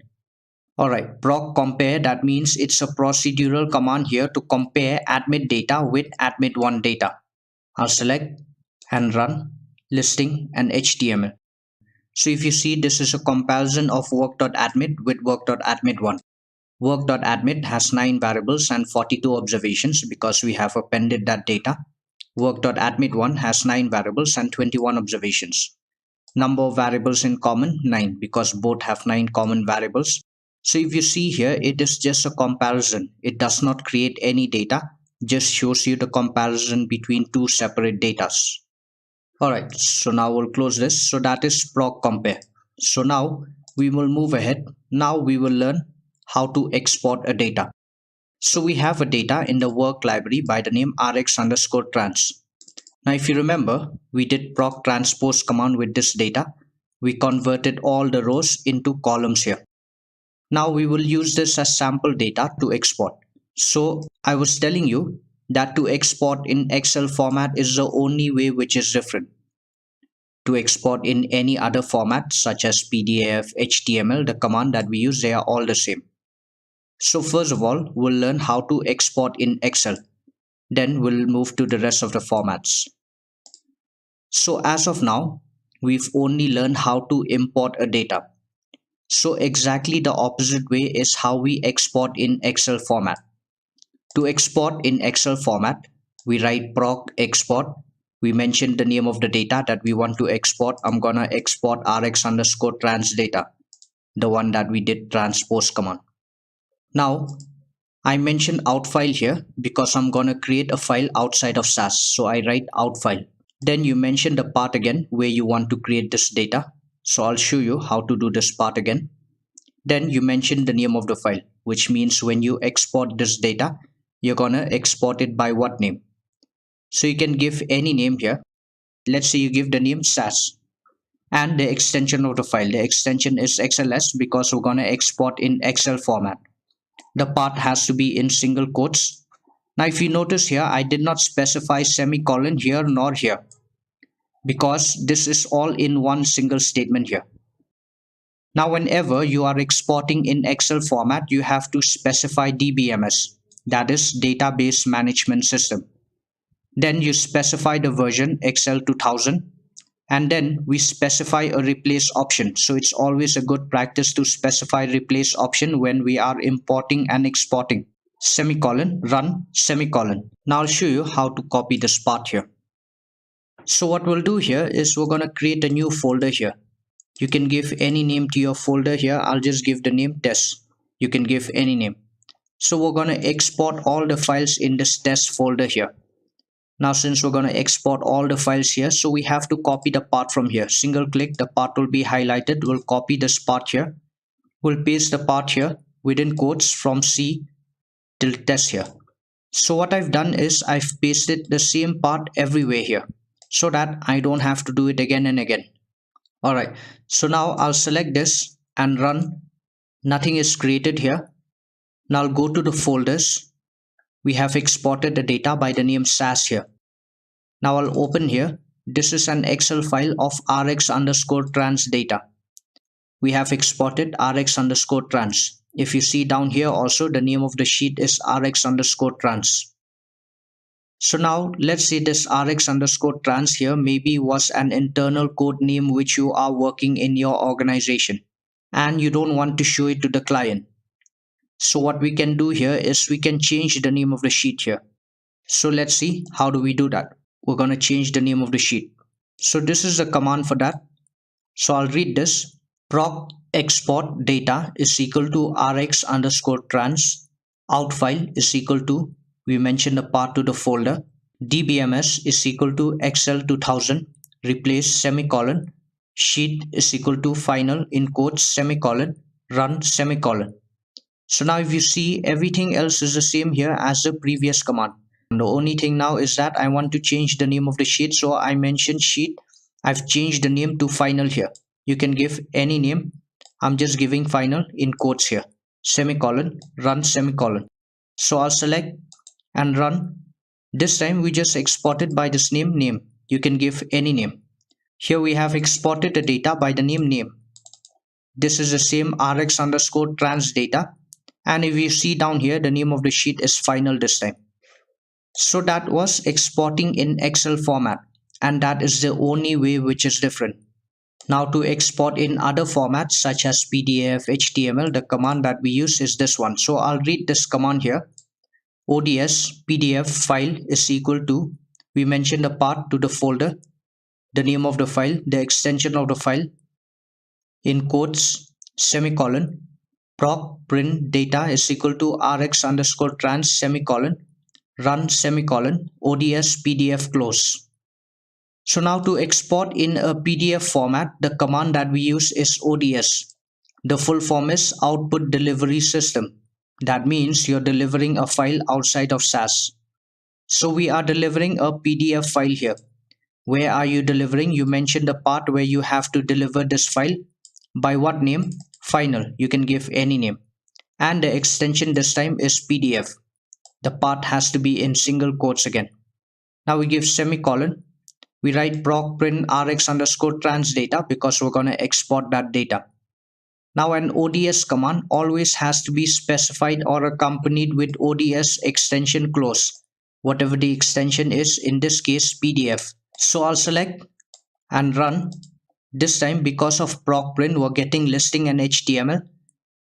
Speaker 1: Alright, proc compare, that means it's a procedural command here to compare admit data with admit1 data. I'll select and run listing and HTML. So if you see, this is a comparison of work.admit with work.admit1. Work.admit has 9 variables and 42 observations because we have appended that data. Work.admit1 has 9 variables and 21 observations. Number of variables in common, 9, because both have 9 common variables. So if you see here, it is just a comparison. It does not create any data, just shows you the comparison between two separate datas. Alright, so now we'll close this. So that is proc compare. So now we will move ahead. Now we will learn how to export a data. So we have a data in the work library by the name rx underscore trans. Now if you remember, we did proc transpose command with this data. We converted all the rows into columns here. Now we will use this as sample data to export. So I was telling you that to export in Excel format is the only way which is different. To export in any other format such as PDF, HTML, the command that we use, they are all the same. So first of all, we'll learn how to export in Excel. Then we'll move to the rest of the formats. So as of now, we've only learned how to import a data. So exactly the opposite way is how we export in Excel format. To export in Excel format, we write proc export. We mention the name of the data that we want to export. I'm gonna export rx underscore trans data, the one that we did transpose command. Now, I mentioned out file here because I'm gonna create a file outside of SAS. So I write out file. Then you mention the path again where you want to create this data. So I'll show you how to do this part again. Then you mention the name of the file, which means when you export this data, you're gonna export it by what name. So you can give any name here. Let's say you give the name SAS and the extension of the file. The extension is XLS because we're gonna export in Excel format. The path has to be in single quotes. Now if you notice here, I did not specify semicolon here nor here because this is all in one single statement here. Now whenever you are exporting in Excel format, you have to specify DBMS, that is Database Management System. Then you specify the version Excel 2000, and then we specify a replace option. So it's always a good practice to specify replace option when we are importing and exporting. Semicolon, run, semicolon. Now I'll show you how to copy this part here. So what we'll do here is we're gonna create a new folder here. You can give any name to your folder here. I'll just give the name test. You can give any name. So we're gonna export all the files in this test folder here. Now since we're going to export all the files here, so we have to copy the part from here. Single click, the part will be highlighted. We'll copy this part here. We'll paste the part here within quotes from C till test here. So what I've done is I've pasted the same part everywhere here so that I don't have to do it again and again. Alright, so now I'll select this and run. Nothing is created here. Now I'll go to the folders. We have exported the data by the name SAS here. Now I'll open here. This is an Excel file of rx underscore trans data. We have exported rx underscore trans. If you see down here also, the name of the sheet is rx underscore trans. So now let's say this rx underscore trans here maybe was an internal code name which you are working in your organization and you don't want to show it to the client. So what we can do here is we can change the name of the sheet here. So let's see how do we do that. We're going to change the name of the sheet. So this is the command for that. So I'll read this. Proc export data is equal to rx underscore trans. Out file is equal to, we mentioned the path to the folder. DBMS is equal to Excel 2000. Replace semicolon. Sheet is equal to final in quotes semicolon. Run semicolon. So now if you see, everything else is the same here as the previous command. And the only thing now is that I want to change the name of the sheet. So I mentioned sheet. I've changed the name to final here. You can give any name. I'm just giving final in quotes here. Semicolon, run semicolon. So I'll select and run. This time we just exported by this name. You can give any name. Here we have exported the data by the name. This is the same rx underscore trans data. And if you see down here, the name of the sheet is final this time. So that was exporting in Excel format. And that is the only way which is different. Now to export in other formats such as PDF, HTML, the command that we use is this one. So I'll read this command here. ODS PDF file is equal to, we mentioned the path to the folder, the name of the file, the extension of the file, in quotes, semicolon. Proc print data is equal to rx underscore trans semicolon, run semicolon, ODS PDF close. So now to export in a PDF format, the command that we use is ODS. The full form is Output Delivery System. That means you're delivering a file outside of SAS. So we are delivering a PDF file here. Where are you delivering? You mentioned the part where you have to deliver this file. By what name? Final. You can give any name. And the extension this time is PDF. The part has to be in single quotes again. Now we give semicolon. We write proc print rx underscore trans data because we're going to export that data. Now an ODS command always has to be specified or accompanied with ODS extension clause, whatever the extension is, in this case PDF. So I'll select and run. This time, because of proc print, we're getting listing and HTML,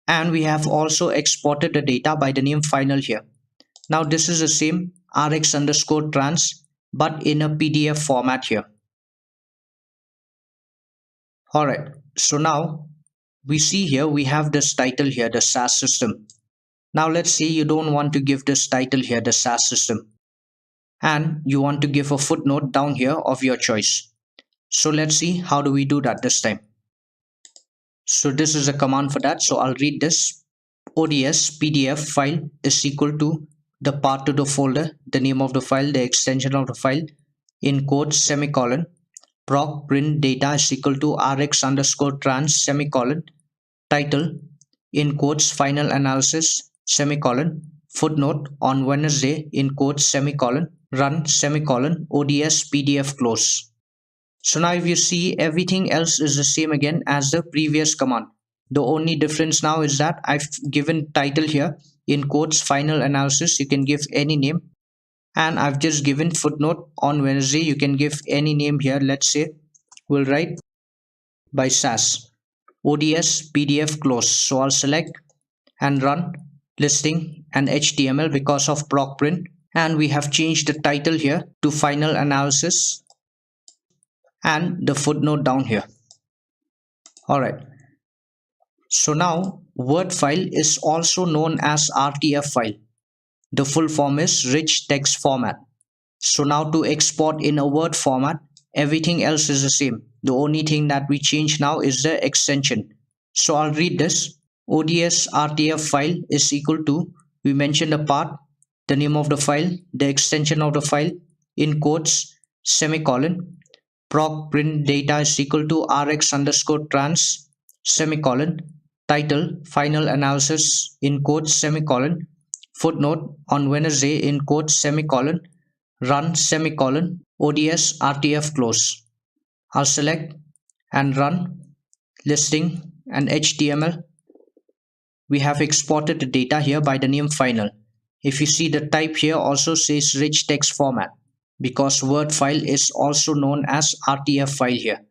Speaker 1: and we have also exported the data by the name final here. Now this is the same rx underscore trans but in a PDF format here. Alright, so now we see here we have this title here, the SAS system. Now let's say you don't want to give this title here, the SAS system, and you want to give a footnote down here of your choice. So let's see how do we do that this time. So this is a command for that. So I'll read this. ODS PDF file is equal to the path to the folder, the name of the file, the extension of the file, in quotes, semicolon, proc print data is equal to rx underscore trans, semicolon, title, in quotes, final analysis, semicolon, footnote, on Wednesday, in quotes, semicolon, run, semicolon, ODS PDF close. So now if you see, everything else is the same again as the previous command. The only difference now is that I've given title here in quotes, final analysis. You can give any name, and I've just given footnote on Wednesday. You can give any name here. Let's say we'll write by SAS ODS PDF close. So I'll select and run listing and HTML because of proc print, and we have changed the title here to final analysis and the footnote down here. Alright, so now Word file is also known as RTF file. The full form is rich text format. So now to export in a Word format, everything else is the same. The only thing that we change now is the extension. So I'll read this. ODS RTF file is equal to, we mentioned the path, the name of the file, the extension of the file, in quotes, semicolon, proc print data is equal to rx underscore trans, semicolon, title, final analysis, in quotes, semicolon, footnote, on Wednesday, in quotes, semicolon, run, semicolon, ODS RTF close. I'll select and run listing and HTML. We have exported the data here by the name final. If you see, the type here also says rich text format because Word file is also known as RTF file here.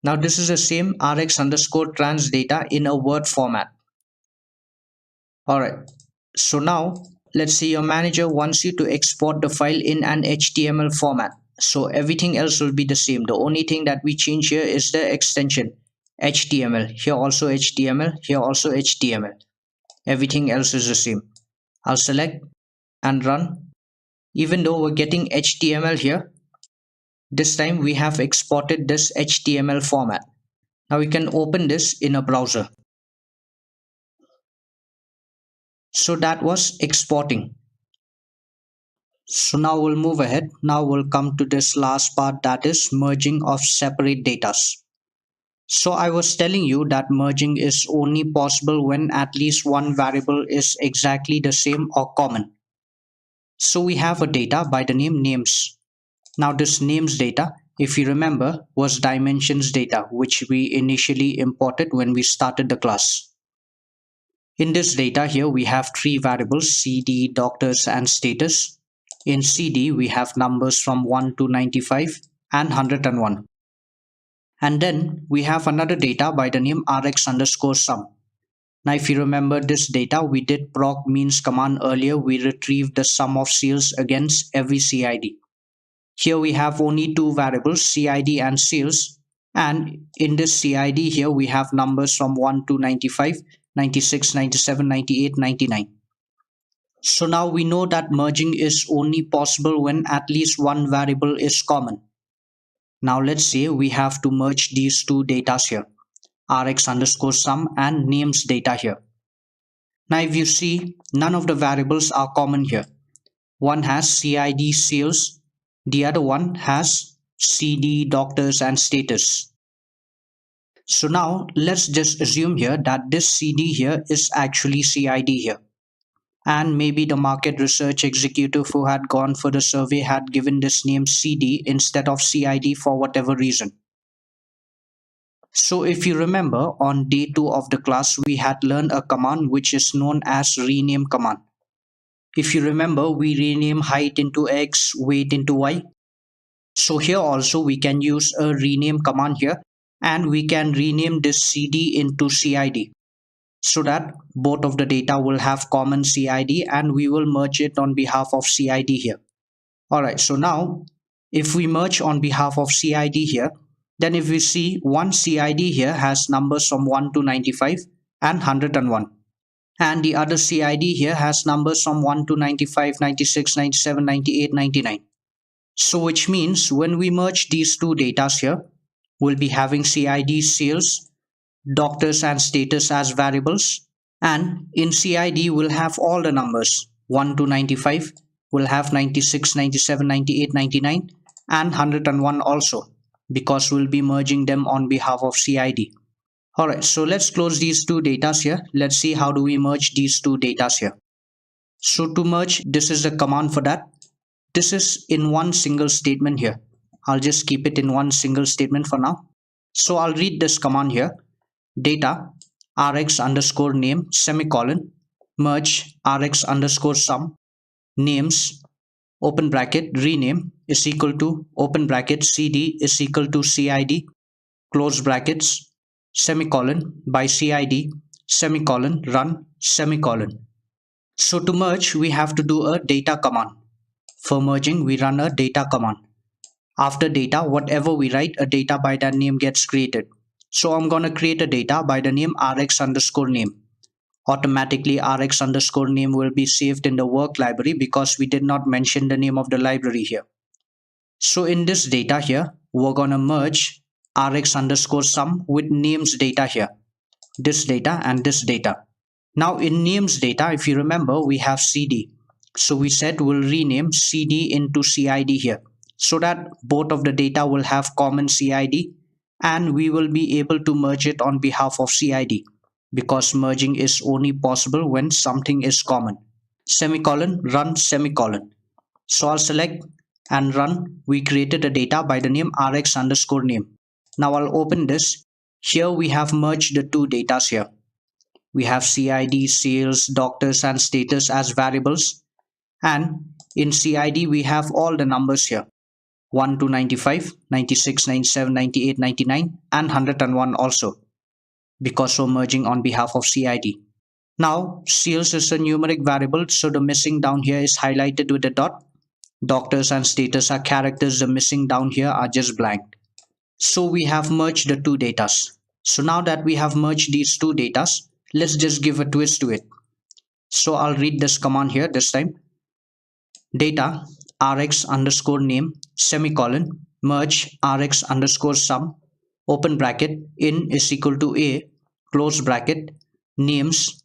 Speaker 1: Now this is the same rx underscore trans data in a Word format. Alright, so now let's say your manager wants you to export the file in an HTML format. So everything else will be the same. The only thing that we change here is the extension HTML. Here also HTML, here also HTML. Everything else is the same. I'll select and run. Even though we're getting HTML here, this time we have exported this HTML format. Now we can open this in a browser. So that was exporting. So now we'll move ahead. Now we'll come to this last part, that is merging of separate datas. So I was telling you that merging is only possible when at least one variable is exactly the same or common. So we have a data by the name names. Now this names data, if you remember, was dimensions data, which we initially imported when we started the class. In this data here, we have three variables, CD, doctors, and status. In CD, we have numbers from 1 to 95 and 101. And then we have another data by the name rx underscore sum. Now if you remember this data, we did proc means command earlier. We retrieved the sum of sales against every CID. Here we have only two variables, CID and sales. And in this CID here, we have numbers from 1 to 95, 96, 97, 98, 99. So now we know that merging is only possible when at least one variable is common. Now let's say we have to merge these two data here, rx underscore sum and names data here. Now if you see, none of the variables are common here. One has CID sales, the other one has CD doctors and status. So now let's just assume here that this CD here is actually CID here. and maybe the market research executive who had gone for the survey had given this name CD instead of CID for whatever reason. So if you remember, on day 2 of the class we had learned a command which is known as rename command. If you remember, we rename height into X, weight into Y. So here also we can use a rename command here, and we can rename this CD into CID so that both of the data will have common CID and we will merge it on behalf of CID here. Alright, so now if we merge on behalf of CID here, then if we see one CID here has numbers from 1 to 95 and 101. And the other CID here has numbers from 1 to 95, 96, 97, 98, 99. So which means when we merge these two datas here, we'll be having CID sales, doctors and status as variables, and in CID we'll have all the numbers 1 to 95, we'll have 96, 97, 98, 99 and 101 also, because we'll be merging them on behalf of CID. Alright, so let's close these two datas here. Let's see how do we merge these two datas here. So to merge, this is the command for that. This is in one single statement here. I'll just keep it in one single statement for now. So I'll read this command here. Data rx underscore name semicolon merge rx underscore sum names open bracket rename is equal to open bracket cd is equal to cid close brackets semicolon by cid semicolon run semicolon. So to merge we have to do a data command. For merging we run a data command. After data, whatever we write, a data by that name gets created. So I'm going to create a data by the name rx underscore name. Automatically rx underscore name will be saved in the work library because we did not mention the name of the library here. So in this data here, we're going to merge rx underscore sum with names data here. This data and this data. Now in names data, if you remember, we have CD. So we said we'll rename CD into CID here, so that both of the data will have common CID and we will be able to merge it on behalf of CID, because merging is only possible when something is common. Semicolon run semicolon. So I'll select and run. We created a data by the name rx underscore name. Now I'll open this. Here we have merged the two datas here. We have CID, sales, doctors and status as variables, and in CID we have all the numbers here. 1 to 95, 96, 97, 98, 99 and 101 also, because we're merging on behalf of CID. Now sales is a numeric variable, so the missing down here is highlighted with a dot. Doctors and status are characters, the missing down here are just blank. So we have merged the two datas. So now that we have merged these two datas, let's just give a twist to it. So I'll read this command here this time. Data rx underscore name semicolon merge rx underscore sum open bracket in is equal to a close bracket names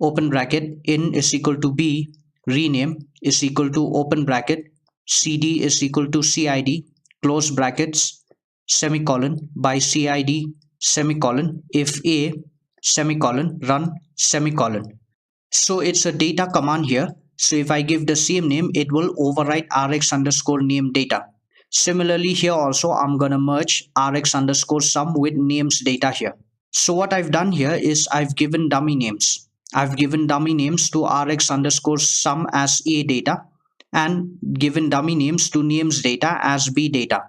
Speaker 1: open bracket in is equal to b rename is equal to open bracket cd is equal to cid close brackets semicolon by cid semicolon if a semicolon run semicolon. So it's a data command here. So if I give the same name, it will overwrite rx underscore name data. Similarly here also I'm gonna merge rx underscore sum with names data here. So what I've done here is I've given dummy names. I've given dummy names to rx underscore sum as a data and given dummy names to names data as b data.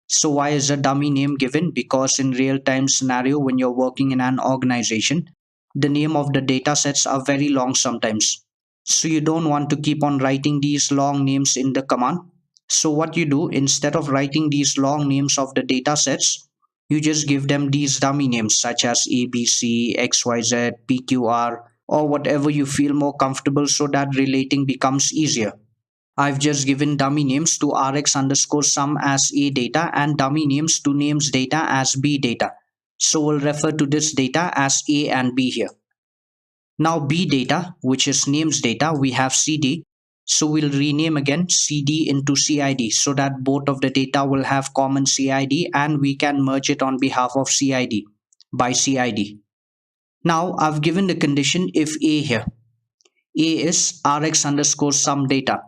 Speaker 1: So why is a dummy name given? Because in real-time scenario when you're working in an organization, the name of the data sets are very long sometimes. So you don't want to keep on writing these long names in the command. So what you do, instead of writing these long names of the data sets, you just give them these dummy names such as ABC, XYZ, PQR, or whatever you feel more comfortable, so that relating becomes easier. I've just given dummy names to rx underscore sum as a data and dummy names to names data as b data. So we'll refer to this data as a and b here. Now b data, which is names data, we have cd. So we'll rename again cd into cid so that both of the data will have common cid and we can merge it on behalf of cid by cid. Now I've given the condition if a here. A is Rx underscore sum data.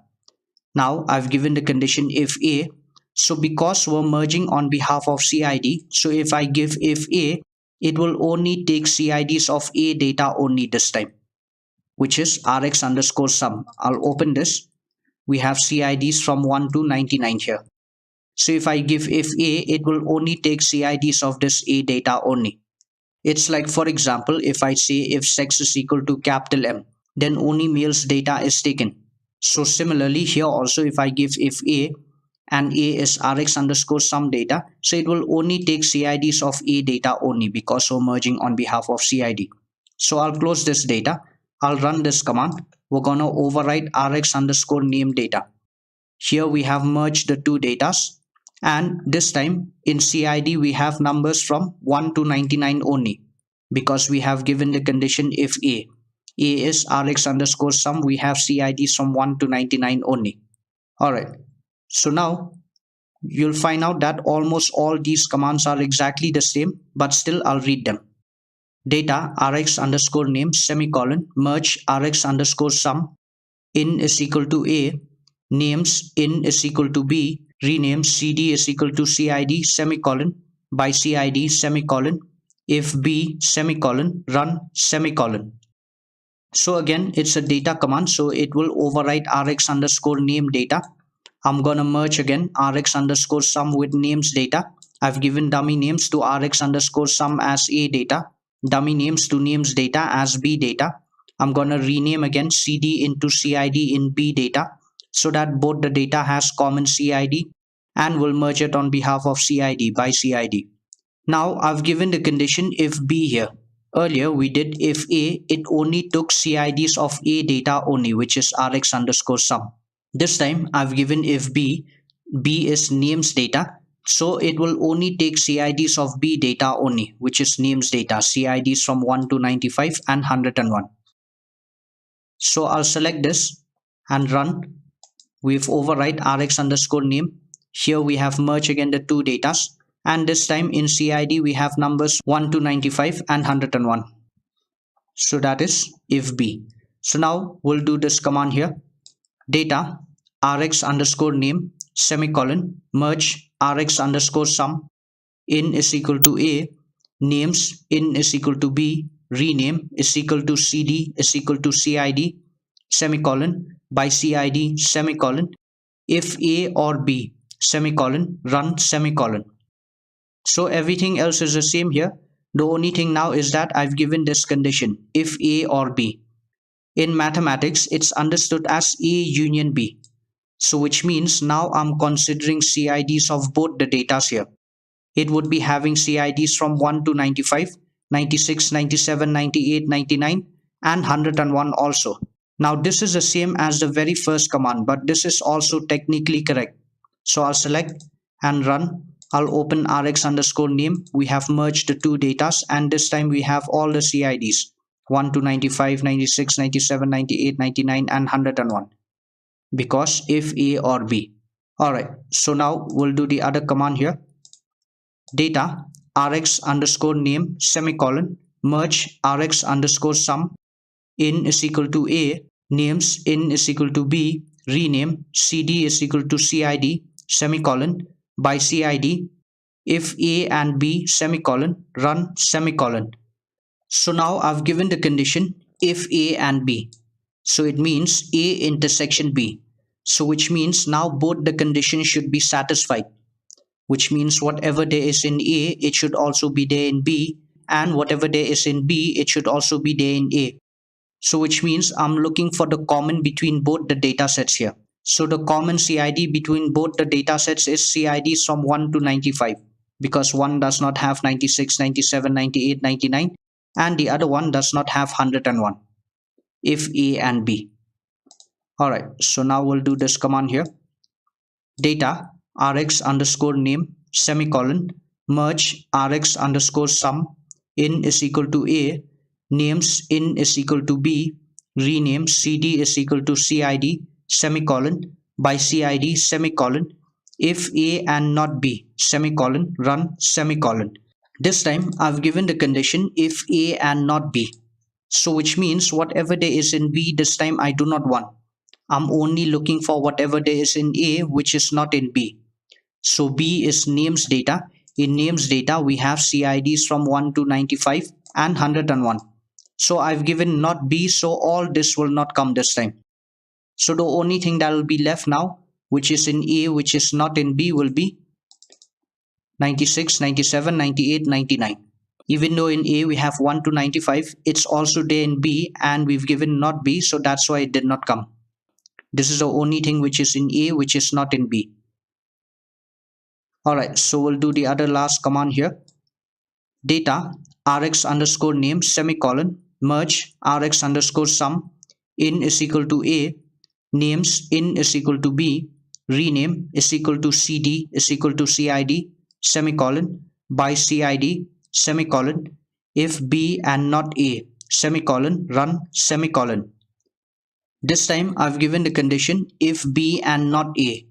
Speaker 1: Now I've given the condition if A. So because we're merging on behalf of CID, so if I give if A, it will only take CIDs of A data only this time, which is Rx underscore sum. I'll open this. We have CIDs from 1 to 99 here. So if I give if A, it will only take CIDs of this A data only. It's like, for example, if I say if sex is equal to capital M, then only male's data is taken. So similarly here also, if I give if A and A is Rx underscore sum data, so it will only take CIDs of A data only because we're merging on behalf of CID. So I'll close this data. I'll run this command. We're gonna override Rx underscore name data. Here we have merged the two datas, and this time in CID we have numbers from 1 to 99 only because we have given the condition if A. A is Rx underscore sum, we have CIDs from 1 to 99 only. Alright, so now you'll find out that almost all these commands are exactly the same, but still I'll read them. Data Rx underscore name semicolon merge Rx underscore sum in is equal to A, names in is equal to B, rename CD is equal to CID semicolon by CID semicolon, if B semicolon, run semicolon. So again, it's a data command, so it will override Rx underscore name data. I'm gonna merge again Rx underscore sum with names data. I've given dummy names to Rx underscore sum as A data, dummy names to names data as B data. I'm gonna rename again CD into CID in B data so that both the data has common CID, and will merge it on behalf of CID by CID. Now I've given the condition if B here. Earlier we did if A, it only took CIDs of A data only, which is Rx underscore sum. This time I've given if B, B is names data, so it will only take CIDs of B data only, which is names data, CIDs from 1 to 95 and 101. So I'll select this and run. We've override Rx underscore name. Here we have merged again the two datas, and this time in CID we have numbers 1 to 95 and 101. So that is if B. So now we'll do this command here. Data Rx underscore name semicolon merge Rx underscore sum in is equal to A, names in is equal to B, rename is equal to CD is equal to CID semicolon by CID semicolon, if A or B semicolon, run semicolon. So everything else is the same here. The only thing now is that I've given this condition if A or B. In mathematics it's understood as A union B. So which means now I'm considering CIDs of both the datas here. It would be having CIDs from 1 to 95, 96, 97, 98, 99 and 101 also. Now this is the same as the very first command, but this is also technically correct. So I'll select and run. I'll open Rx underscore name. We have merged the two datas, and this time we have all the CIDs 1 to 95, 96, 97, 98, 99 and 101 because if A or B. Alright, so now we'll do the other command here. Data Rx underscore name semicolon merge Rx underscore sum in is equal to A, names in is equal to B, rename CD is equal to CID semicolon by CID, if A and B semicolon, run semicolon. So now I've given the condition if A and B. So it means A intersection B. So which means now both the conditions should be satisfied. Which means whatever there is in A, it should also be there in B, and whatever there is in B, it should also be there in A. So which means I'm looking for the common between both the data sets here. So the common CID between both the data sets is CIDs from 1 to 95 because one does not have 96, 97, 98, 99 and the other one does not have 101 if A and B. Alright, so now we'll do this command here. Data Rx underscore name semicolon merge Rx underscore sum in is equal to A, names in is equal to B, rename CD is equal to CID semicolon by CID semicolon, if A and not B semicolon, run semicolon. This time I've given the condition if A and not B. So which means whatever there is in B, this time I do not want. I'm only looking for whatever there is in A which is not in B. So B is names data. In names data, we have CIDs from 1 to 95 and 101. So I've given not B, so all this will not come this time. So the only thing that will be left now, which is in A, which is not in B, will be 96, 97, 98, 99. Even though in A we have 1 to 95, it's also there in B and we've given not B, so that's why it did not come. This is the only thing which is in A which is not in B. Alright, so we'll do the other last command here. Data rx underscore name semicolon merge rx underscore sum in is equal to A, names in is equal to B, rename is equal to CD is equal to CID semicolon by CID semicolon if B and not A semicolon run semicolon. This time I've given the condition if B and not A.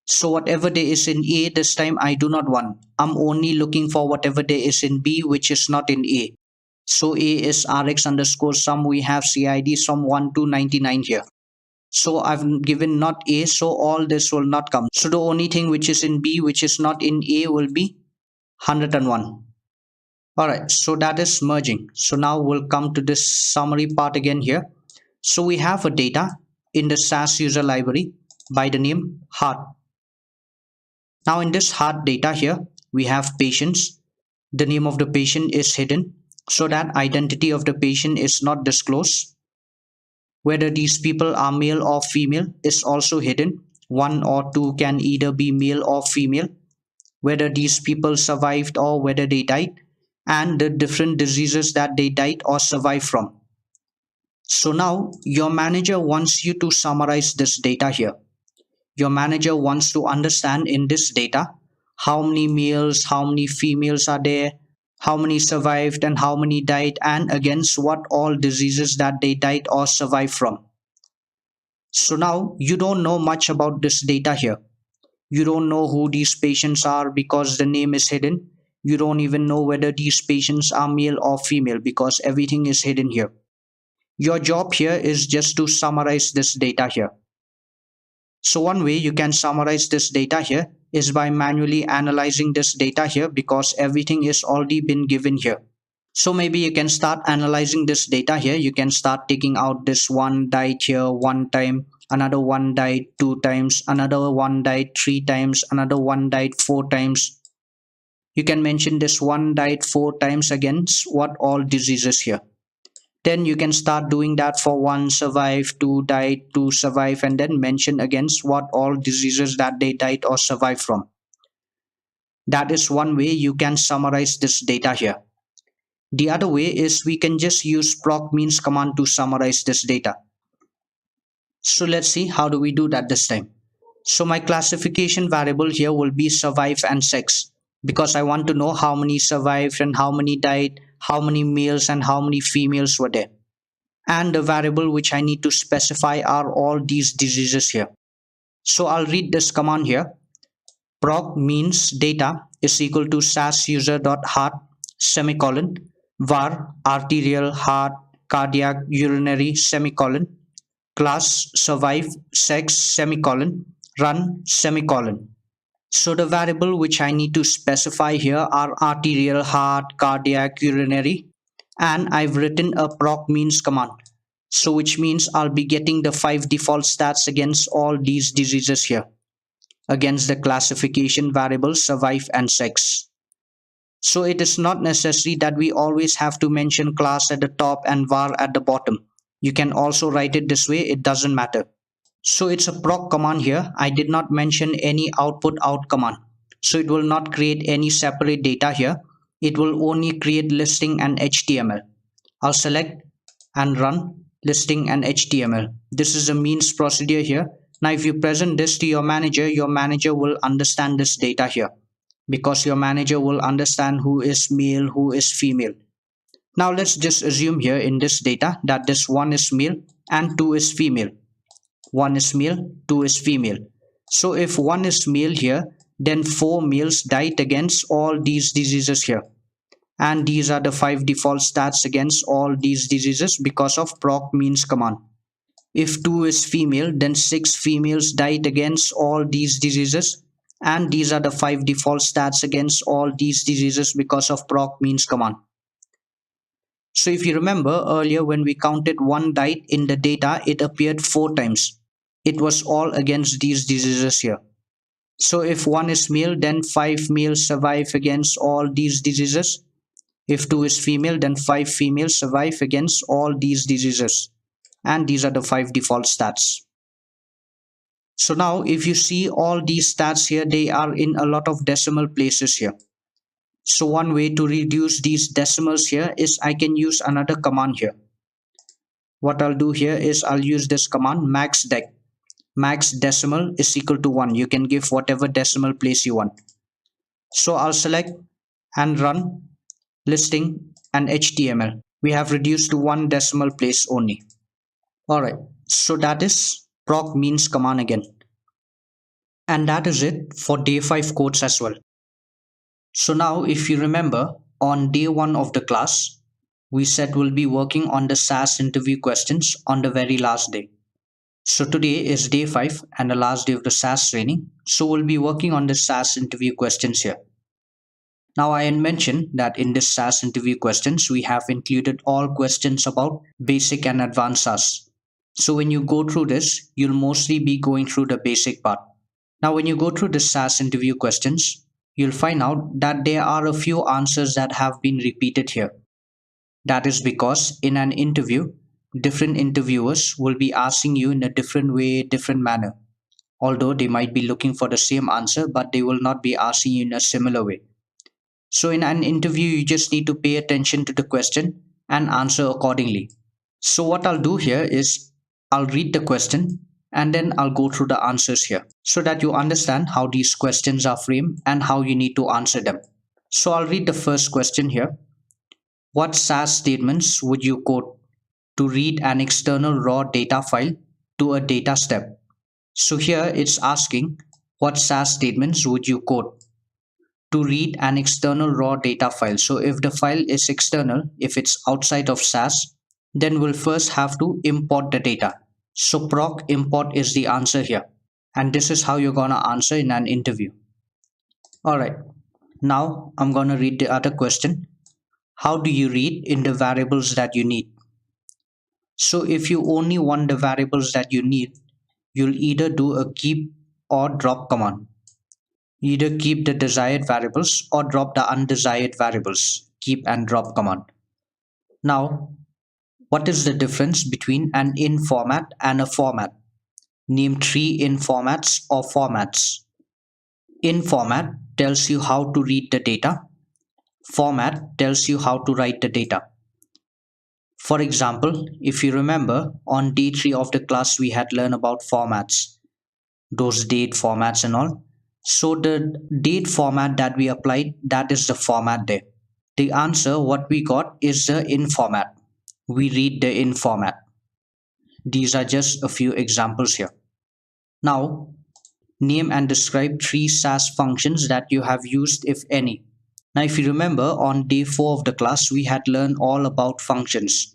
Speaker 1: So whatever there is in A, this time I do not want. I'm only looking for whatever there is in B which is not in A. So A is rx underscore sum. We have CIDs from 1 to 99 here. So I've given not A, so all this will not come. So the only thing which is in B which is not in A will be 101. Alright, so that is merging. So now we'll come to this summary part again here. So we have a data in the SAS user library by the name heart. Now in this heart data here, we have patients. The name of the patient is hidden so that identity of the patient is not disclosed. Whether these people are male or female is also hidden. 1 or 2 can either be male or female. Whether these people survived or whether they died, and the different diseases that they died or survived from. So now your manager wants you to summarize this data here. Your manager wants to understand in this data how many males, how many females are there, how many survived and how many died, and against what all diseases that they died or survived from. So now you don't know much about this data here. You don't know who these patients are because the name is hidden. You don't even know whether these patients are male or female because everything is hidden here. Your job here is just to summarize this data here. So one way you can summarize this data here is by manually analyzing this data here because everything is already been given here. So maybe you can start analyzing this data here. You can start taking out this one died here one time, another one died 2 times, another one died 3 times, another one died 4 times. You can mention this one died 4 times against what all diseases here. Then you can start doing that for 1 survived, 2 died, 2 survived, and then mention against what all diseases that they died or survived from. That is one way you can summarize this data here. The other way is we can just use proc means command to summarize this data. So let's see how do we do that this time. So my classification variable here will be survive and sex because I want to know how many survived and how many died, how many males and how many females were there. And the variable which I need to specify are all these diseases here. So I'll read this command here. Proc means data is equal to SAS user.heart semicolon var arterial, heart, cardiac, urinary semicolon class survive sex semicolon run semicolon. So the variable which I need to specify here are arterial, heart, cardiac, urinary, and I've written a proc means command. So which means I'll be getting the 5 default stats against all these diseases here, against the classification variables survive and sex. So it is not necessary that we always have to mention class at the top and var at the bottom. You can also write it this way, it doesn't matter. So it's a proc command here. I did not mention any output out command. So it will not create any separate data here. It will only create listing and HTML. I'll select and run listing and HTML. This is a means procedure here. Now if you present this to your manager will understand this data here because your manager will understand who is male, who is female. Now let's just assume here in this data that this 1 is male and 2 is female. 1 is male, 2 is female. So if 1 is male here, then 4 males died against all these diseases here. And these are the 5 default stats against all these diseases because of proc means command. If 2 is female, then 6 females died against all these diseases. And these are the 5 default stats against all these diseases because of proc means command. So if you remember earlier when we counted 1 died in the data, it appeared 4 times. It was all against these diseases here. So if 1 is male, then 5 males survive against all these diseases. If 2 is female, then 5 females survive against all these diseases. And these are the 5 default stats. So now if you see all these stats here, they are in a lot of decimal places here. So one way to reduce these decimals here is I can use another command here. What I'll do here is I'll use this command maxdec. Max decimal is equal to 1. You can give whatever decimal place you want. So I'll select and run listing and HTML. We have reduced to 1 decimal place only. Alright, so that is proc means command again. And that is it for day 5 codes as well. So now if you remember, on day 1 of the class, we said we'll be working on the SAS interview questions on the very last day. So today is day 5 and the last day of the SAS training. So we'll be working on the SAS interview questions here. Now I had mentioned that in this SAS interview questions, we have included all questions about basic and advanced SAS. So when you go through this, you'll mostly be going through the basic part. Now when you go through the SAS interview questions, you'll find out that there are a few answers that have been repeated here. That is because in an interview, different interviewers will be asking you in a different way, different manner. Although they might be looking for the same answer, but they will not be asking you in a similar way. So in an interview, you just need to pay attention to the question and answer accordingly. So what I'll do here is I'll read the question and then I'll go through the answers here so that you understand how these questions are framed and how you need to answer them. So I'll read the first question here. What SAS statements would you quote to read an external raw data file to a data step? So here it's asking what SAS statements would you quote to read an external raw data file. So if the file is external, if it's outside of SAS, then we'll first have to import the data. So proc import is the answer here. And this is how you're gonna answer in an interview. Alright, now I'm gonna read the other question. How do you read in the variables that you need? So if you only want the variables that you need, you'll either do a keep or drop command. Either keep the desired variables or drop the undesired variables. Keep and drop command. Now, what is the difference between an in format and a format? Name 3 in formats or formats. In format tells you how to read the data. Format tells you how to write the data. For example, if you remember, on day 3 of the class we had learned about formats. Those date formats and all. So the date format that we applied, that is the format there. The answer what we got is the in format. We read the in format. These are just a few examples here. Now, name and describe 3 SAS functions that you have used, if any. Now, if you remember, on day 4 of the class, we had learned all about functions.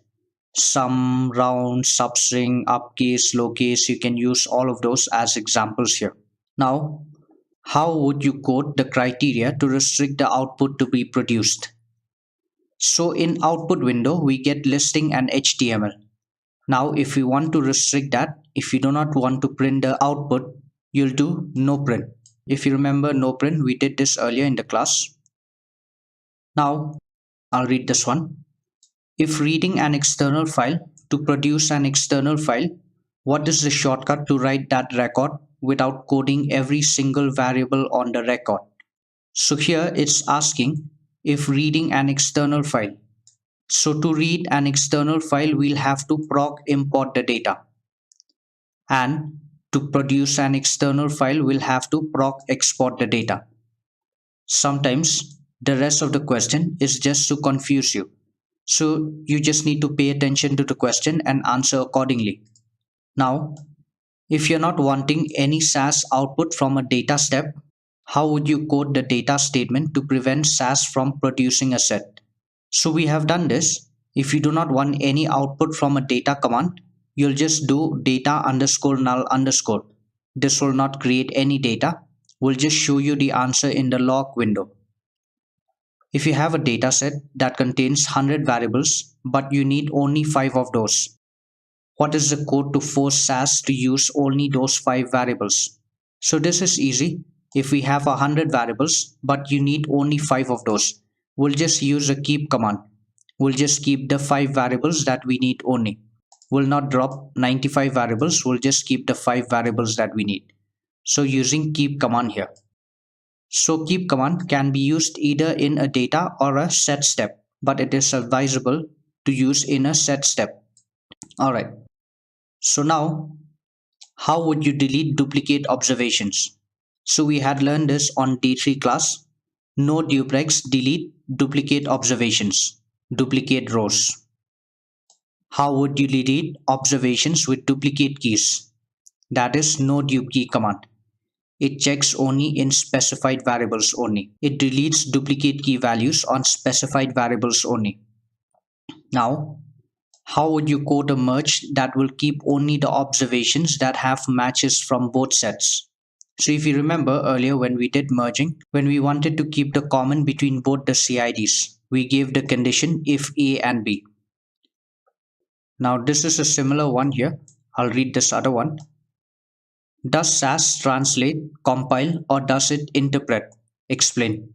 Speaker 1: Sum, round, substring, upcase, lowercase, you can use all of those as examples here. Now, how would you code the criteria to restrict the output to be produced? So in output window, we get listing and HTML. Now, if we want to restrict that, if you do not want to print the output, you'll do no print. If you remember no print, we did this earlier in the class. Now, I'll read this one. If reading an external file to produce an external file, what is the shortcut to write that record without coding every single variable on the record? So here it's asking if reading an external file. So to read an external file, we'll have to proc import the data. And to produce an external file, we'll have to proc export the data. Sometimes the rest of the question is just to confuse you. So you just need to pay attention to the question and answer accordingly. Now, if you're not wanting any SAS output from a data step, how would you code the data statement to prevent SAS from producing a set? So we have done this. If you do not want any output from a data command, you'll just do data underscore null underscore. This will not create any data. We'll just show you the answer in the log window. If you have a data set that contains 100 variables, but you need only 5 of those, what is the code to force SAS to use only those 5 variables? So this is easy. If we have 100 variables, but you need only 5 of those, we'll just use a keep command. We'll just keep the 5 variables that we need only. We'll not drop 95 variables, we'll just keep the 5 variables that we need. So using keep command here. So keep command can be used either in a data or a set step, but it is advisable to use in a set step. Alright, so now how would you delete duplicate observations? So we had learned this on D3 class. No duplex delete duplicate observations, duplicate rows. How would you delete observations with duplicate keys? That is no dup key command. It checks only in specified variables only. It deletes duplicate key values on specified variables only. Now, how would you code a merge that will keep only the observations that have matches from both sets? So if you remember earlier when we did merging, when we wanted to keep the common between both the CIDs, we gave the condition if A and B. Now this is a similar one here. I'll read this other one. Does SAS translate, compile, or does it interpret? Explain.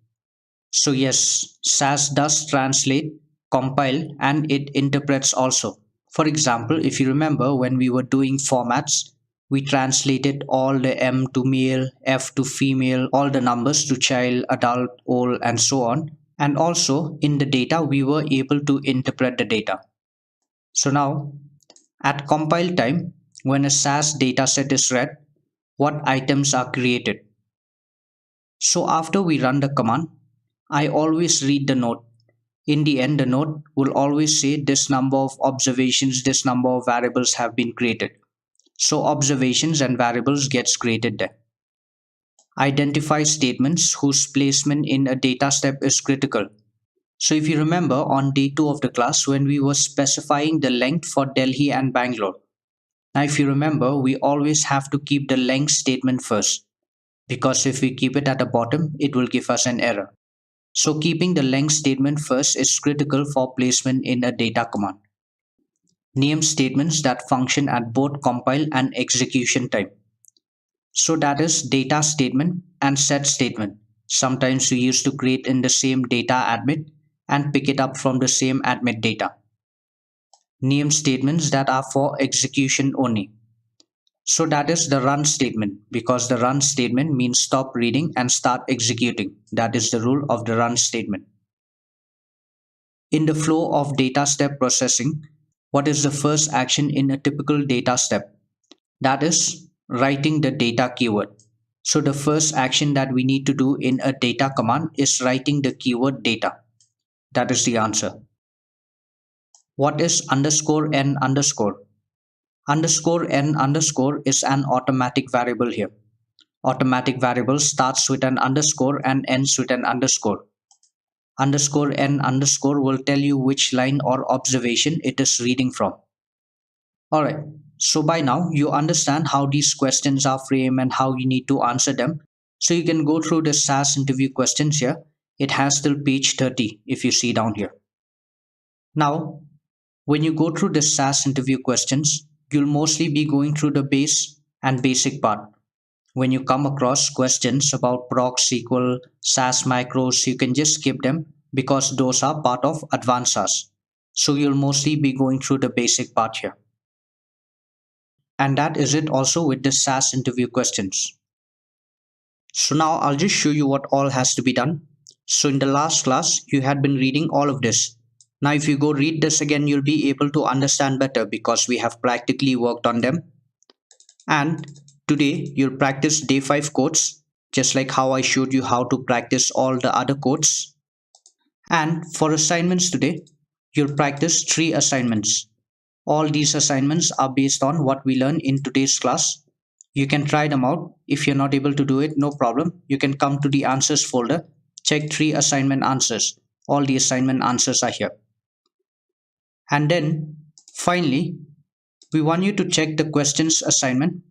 Speaker 1: So yes, SAS does translate, compile, and it interprets also. For example, if you remember when we were doing formats, we translated all the M to male, F to female, all the numbers to child, adult, old, and so on. And also in the data, we were able to interpret the data. So now, at compile time, when a SAS dataset is read, what items are created? So after we run the command, I always read the note. In the end, the note will always say this number of observations, this number of variables have been created. So observations and variables gets created there. Identify statements whose placement in a data step is critical. So if you remember on day 2 of the class when we were specifying the length for Delhi and Bangalore. Now if you remember, we always have to keep the length statement first, because if we keep it at the bottom, it will give us an error. So keeping the length statement first is critical for placement in a data command. Name statements that function at both compile and execution time. So that is data statement and set statement. Sometimes we used to create in the same data admit and pick it up from the same admit data. Name statements that are for execution only. So that is the run statement, because the run statement means stop reading and start executing. That is the rule of the run statement. In the flow of data step processing, what is the first action in a typical data step? That is writing the data keyword. So the first action that we need to do in a data command is writing the keyword data. That is the answer. What is underscore n underscore? Underscore n underscore is an automatic variable here. Automatic variable starts with an underscore and ends with an underscore. Underscore n underscore will tell you which line or observation it is reading from. Alright, so by now you understand how these questions are framed and how you need to answer them. So you can go through the SAS interview questions here. It has till page 30 if you see down here. Now, when you go through the SAS interview questions, you'll mostly be going through the base and basic part. When you come across questions about proc SQL, SAS macros, you can just skip them because those are part of advanced SAS. So you'll mostly be going through the basic part here. And that is it also with the SAS interview questions. So now I'll just show you what all has to be done. So in the last class, you had been reading all of this. Now if you go read this again, you'll be able to understand better because we have practically worked on them. And today you'll practice day 5 codes, just like how I showed you how to practice all the other codes. And for assignments today, you'll practice 3 assignments. All these assignments are based on what we learned in today's class. You can try them out. If you're not able to do it, no problem. You can come to the answers folder, check 3 assignment answers. All the assignment answers are here. And then finally, we want you to check the questions assignment.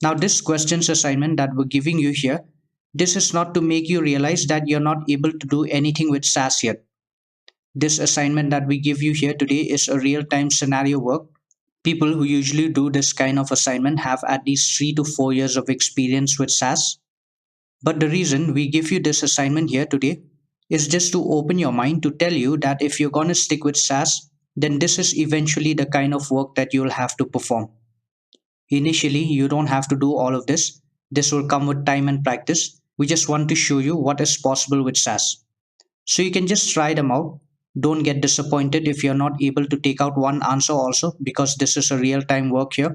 Speaker 1: Now, this questions assignment that we're giving you here, this is not to make you realize that you're not able to do anything with SAS yet. This assignment that we give you here today is a real-time scenario work. People who usually do this kind of assignment have at least 3 to 4 years of experience with SAS. But the reason we give you this assignment here today is just to open your mind to tell you that if you're going to stick with SAS, then this is eventually the kind of work that you'll have to perform. Initially, you don't have to do all of this. This will come with time and practice. We just want to show you what is possible with SAS. So you can just try them out. Don't get disappointed if you're not able to take out one answer also, because this is a real-time work here.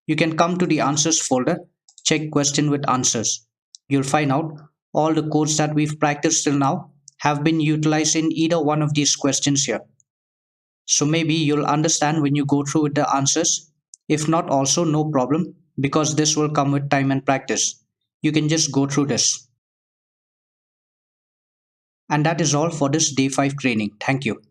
Speaker 1: You can come to the answers folder, check question with answers. You'll find out all the codes that we've practiced till now have been utilized in either one of these questions here. So maybe you'll understand when you go through with the answers. If not, also no problem, because this will come with time and practice. You can just go through this. And that is all for this day 5 training. Thank you.